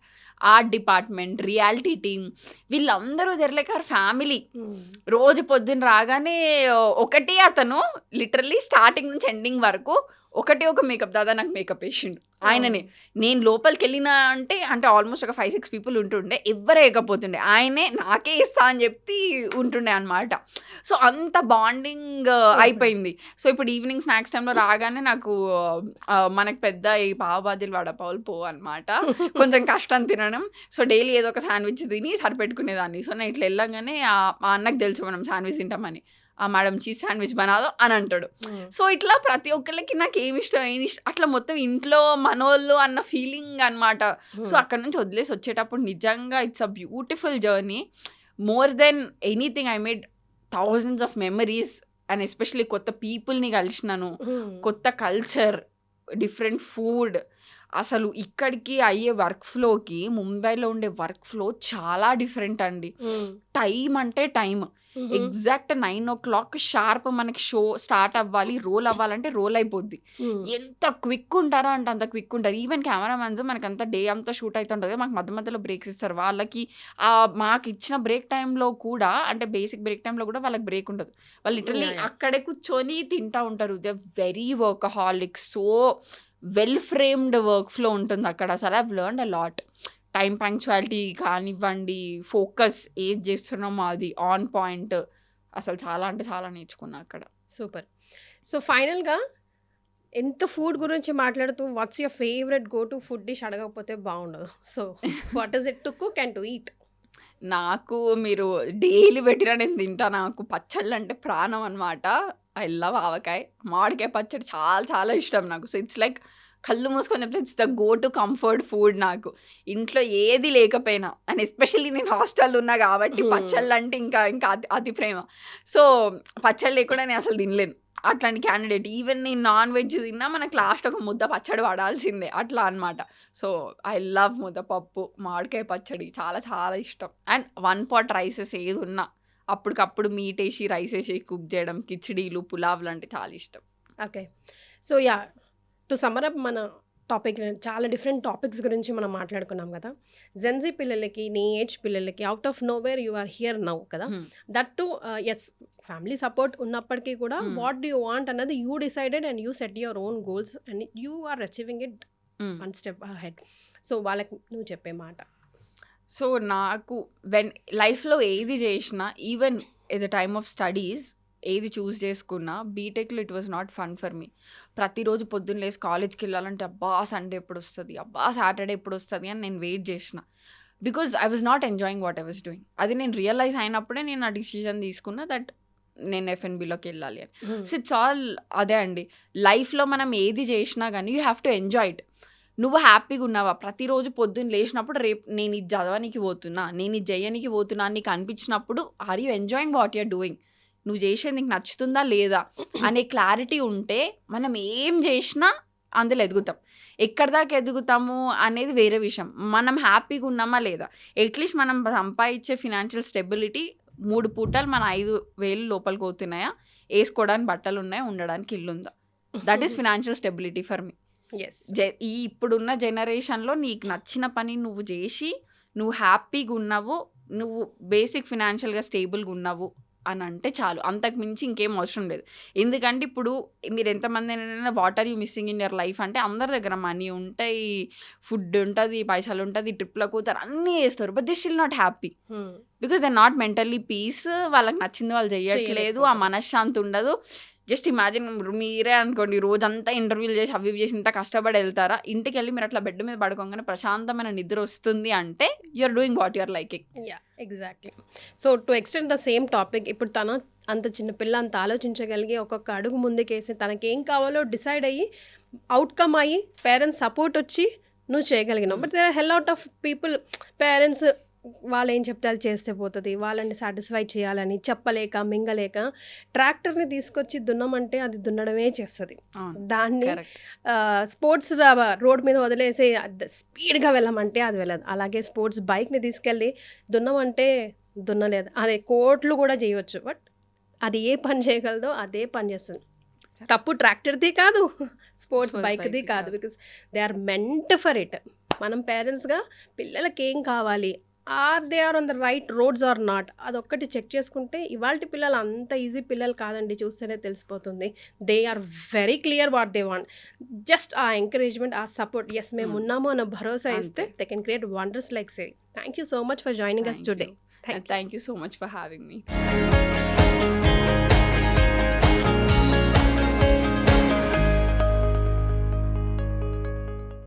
art department, reality team, వీళ్ళందరూ లైక్ అవర్ ఫ్యామిలీ. రోజు పొద్దున్న రాగానే ఒకటి అతను లిటరల్లీ స్టార్టింగ్ నుంచి ఎండింగ్ వరకు ఒక మేకప్ దాదా నాకు మేకప్ వేసిండు ఆయననే. నేను లోపలికి వెళ్ళినా అంటే ఆల్మోస్ట్ ఒక 5-6 people ఉంటుండే, ఎవ్వరు వేయకపోతుండే, ఆయనే నాకే ఇస్తా అని చెప్పి ఉంటుండే అనమాట. సో అంత బాండింగ్ అయిపోయింది. సో ఇప్పుడు ఈవినింగ్ స్నాక్స్ టైంలో రాగానే నాకు మనకు పెద్ద ఈ పావుబాజీలు వడపావులు పో అనమాట, కొంచెం కష్టం తినడం. సో డైలీ ఏదో ఒక శాండ్విచ్ తిని సరిపెట్టుకునేదాన్ని. సో నేను ఇట్లా వెళ్ళంగానే మా అన్నకు తెలుసు మనం శాండ్విచ్ తింటామని, ఆ మేడం చీజ్ శాండ్విచ్ బనాదో అని అంటాడు. సో ఇట్లా ప్రతి ఒక్కరికి నాకు ఏమి ఇష్టం అట్లా మొత్తం ఇంట్లో మనోళ్ళు అన్న ఫీలింగ్ అనమాట. సో అక్కడ నుంచి వదిలేసి వచ్చేటప్పుడు నిజంగా it's a beautiful journey. More than anything I made thousands of memories and especially కొత్త పీపుల్ని కలిసినాను, కొత్త కల్చర్, డిఫరెంట్ ఫుడ్. అసలు ఇక్కడికి అయ్యే వర్క్ ఫ్లోకి ముంబైలో ఉండే వర్క్ ఫ్లో చాలా డిఫరెంట్ అండి. టైం అంటే టైం ఎగ్జాక్ట్ 9 o'clock షార్ప్ మనకి షో స్టార్ట్ అవ్వాలి, రోల్ అవ్వాలంటే రోల్ అయిపోద్ది. ఎంత క్విక్ ఉంటారో అంటే అంత క్విక్ ఉంటారు. ఈవెన్ కెమెరామెన్స్ మనకి అంతా డే అంతా షూట్ అవుతుంటుంది, మాకు మధ్య మధ్యలో బ్రేక్స్ ఇస్తారు. వాళ్ళకి మాకు ఇచ్చిన బ్రేక్ టైంలో కూడా, అంటే బేసిక్ బ్రేక్ టైంలో కూడా వాళ్ళకి బ్రేక్ ఉండదు. వాళ్ళు లిటరలీ అక్కడే కూర్చొని తింటా ఉంటారు. They very workaholic, so well framed work flow ఉంటుంది అక్కడ. అసలు I have learned a lot. Time punctuality కానివ్వండి, ఫోకస్ ఏది చేస్తున్నామో అది ఆన్ పాయింట్, అసలు చాలా అంటే చాలా నేర్చుకున్నా అక్కడ. సూపర్. సో ఫైనల్గా ఎంత ఫుడ్ గురించి మాట్లాడుతూ what's your favourite go to food dish అడగకపోతే బాగుండదు. So what is it to cook and to eat? నాకు మీరు డైలీ పెట్టినా నేను తింటా. నాకు పచ్చళ్ళు అంటే ప్రాణం అనమాట. ఐ లవ్ ఆవకాయ, మామిడికాయ పచ్చడి చాలా చాలా ఇష్టం నాకు. సో ఇట్స్ లైక్ కళ్ళు మూసుకొని చెప్తే it's the go to comfort food నాకు. ఇంట్లో ఏది లేకపోయినా, అండ్ ఎస్పెషల్లీ నేను హాస్టల్లో ఉన్నా కాబట్టి పచ్చళ్ళు అంటే ఇంకా ఇంకా అతి ప్రేమ. సో పచ్చళ్ళు లేకుండా నేను అసలు తినలేను. అట్లాంటి క్యాండిడేట్. ఈవెన్ నేను నాన్ వెజ్ తిన్నా మనకు లాస్ట్ ఒక ముద్ద పచ్చడి పడాల్సిందే అట్లా అనమాట. సో ఐ లవ్ ముద్దపప్పు, మామిడికాయ పచ్చడి చాలా చాలా ఇష్టం. అండ్ 1 pot రైసెస్ ఏది ఉన్నా అప్పటికప్పుడు మీట్ వేసి రైస్ వేసి కుక్ చేయడం, కిచిడీలు, పులావ్లు అంటే చాలా ఇష్టం. ఓకే. సో యా, టు సమ్మరప్ మన టాపిక్, చాలా డిఫరెంట్ టాపిక్స్ గురించి మనం మాట్లాడుకున్నాం కదా. జెన్జీ పిల్లలకి, నీ ఏజ్ పిల్లలకి out of nowhere you are here now కదా. That too yes, family support ఉన్నప్పటికీ కూడా వాట్ డూ యూ వాంట్ అన్నది you decided and you set your own goals and you are achieving it 1 step ahead. So వాళ్ళకి నువ్వు చెప్పే మాట. సో నాకు లైఫ్లో ఏది చేసినా, even at the time of studies ఏది చూస్ చేసుకున్నా, బీటెక్లో it was not fun for me. ప్రతిరోజు పొద్దున్న లేసి కాలేజ్కి వెళ్ళాలంటే అబ్బా సండే ఎప్పుడు వస్తుంది, అబ్బా సాటర్డే ఎప్పుడు వస్తుంది అని నేను వెయిట్ చేసిన. Because I was not enjoying what I was doing. అది నేను రియలైజ్ అయినప్పుడే నేను ఆ డిసిజన్ తీసుకున్నా దట్ నేను FNBలోకి వెళ్ళాలి అని. సో ఇట్స్ ఆల్ అదే అండి, లైఫ్లో మనం ఏది చేసినా కానీ you have to enjoy it. నువ్వు హ్యాపీగా ఉన్నావా? ప్రతిరోజు పొద్దున్న లేచినప్పుడు రేపు నేను ఇది చదవడానికి పోతున్నా, నేను ఇది చేయడానికి పోతున్నా అని నీకు అనిపించినప్పుడు are you enjoying what you're doing? నువ్వు చేసేది నీకు నచ్చుతుందా లేదా అనే క్లారిటీ ఉంటే మనం ఏం చేసినా అందులో ఎదుగుతాం. ఎక్కడి దాకా ఎదుగుతాము అనేది వేరే విషయం. మనం హ్యాపీగా ఉన్నామా లేదా, అట్లీస్ట్ మనం సంపాదించే ఫినాన్షియల్ స్టెబిలిటీ 3 పూటలు మన 5,000 లోపలికి పోతున్నాయా, వేసుకోవడానికి బట్టలు ఉన్నాయా, ఉండడానికి ఇల్లు ఉందా, that is financial stability for me. Yes, ఈ ఇప్పుడున్న జనరేషన్లో నీకు నచ్చిన పని నువ్వు చేసి నువ్వు హ్యాపీగా ఉన్నావు, నువ్వు బేసిక్ ఫినాన్షియల్గా స్టేబుల్గా ఉన్నావు అని అంటే చాలు. అంతకు మించి ఇంకేం అవసరం లేదు. ఎందుకంటే ఇప్పుడు మీరు ఎంతమంది అయినా what are you missing in your life అంటే అందరి దగ్గర మనీ ఉంటాయి, ఫుడ్ ఉంటుంది, పైసలు ఉంటుంది, ట్రిప్లకు పోతారు, అన్నీ చేస్తారు, but they still not happy because they not mentally peace. వాళ్ళకి నచ్చింది వాళ్ళు చేయట్లేదు, ఆ మనశ్శాంతి ఉండదు. జస్ట్ ఇమాజిన్, మీరే అనుకోండి రోజంతా ఇంటర్వ్యూలు చేసి అవి చేసి ఇంత కష్టపడి వెళ్తారా, ఇంటికి వెళ్ళి మీరు అట్లా బెడ్ మీద పడుకోగానే ప్రశాంతమైన నిద్ర వస్తుంది అంటే you're doing what you're liking. Yeah, exactly. So to extend the same topic, ఇప్పుడు తన అంత చిన్న పిల్ల అంత ఆలోచించగలిగి ఒక్కొక్క అడుగు ముందుకేసి తనకేం కావాలో డిసైడ్ అయ్యి అవుట్కమ్ అయ్యి పేరెంట్స్ సపోర్ట్ వచ్చి నువ్వు చేయగలిగినావు. But there are hell out of people, parents వాళ్ళు ఏం చెప్తే అది చేస్తే పోతుంది, వాళ్ళని సాటిస్ఫై చేయాలని చెప్పలేక మింగలేక ట్రాక్టర్ని తీసుకొచ్చి దున్నమంటే అది దున్నడమే చేస్తుంది. దాన్ని స్పోర్ట్స్ రోడ్ మీద వదిలేసి స్పీడ్గా వెళ్ళమంటే అది వెళ్ళదు. అలాగే స్పోర్ట్స్ బైక్ని తీసుకెళ్ళి దున్నమంటే దున్నలేదు. అదే కోట్లు కూడా చేయవచ్చు, బట్ అది ఏ పని చేయగలదో అదే పని చేస్తుంది. తప్పు ట్రాక్టర్ది కాదు, స్పోర్ట్స్ బైక్ది కాదు, because they are meant for it. మనం పేరెంట్స్గా పిల్లలకి ఏం కావాలి, they are on the right roads or not, అదొక్కటి చెక్ చేసుకుంటే ఇవాళ పిల్లలు అంత ఈజీ పిల్లలు కాదండి, చూస్తేనే తెలిసిపోతుంది. They are very clear what they want. Just ఆ ఎంకరేజ్మెంట్, ఆ సపోర్ట్, ఎస్ మేము ఉన్నాము అన్న భరోసా ఇస్తే they can create wonders like Siri. Thank you so much for joining us today. Thank you so much for having me.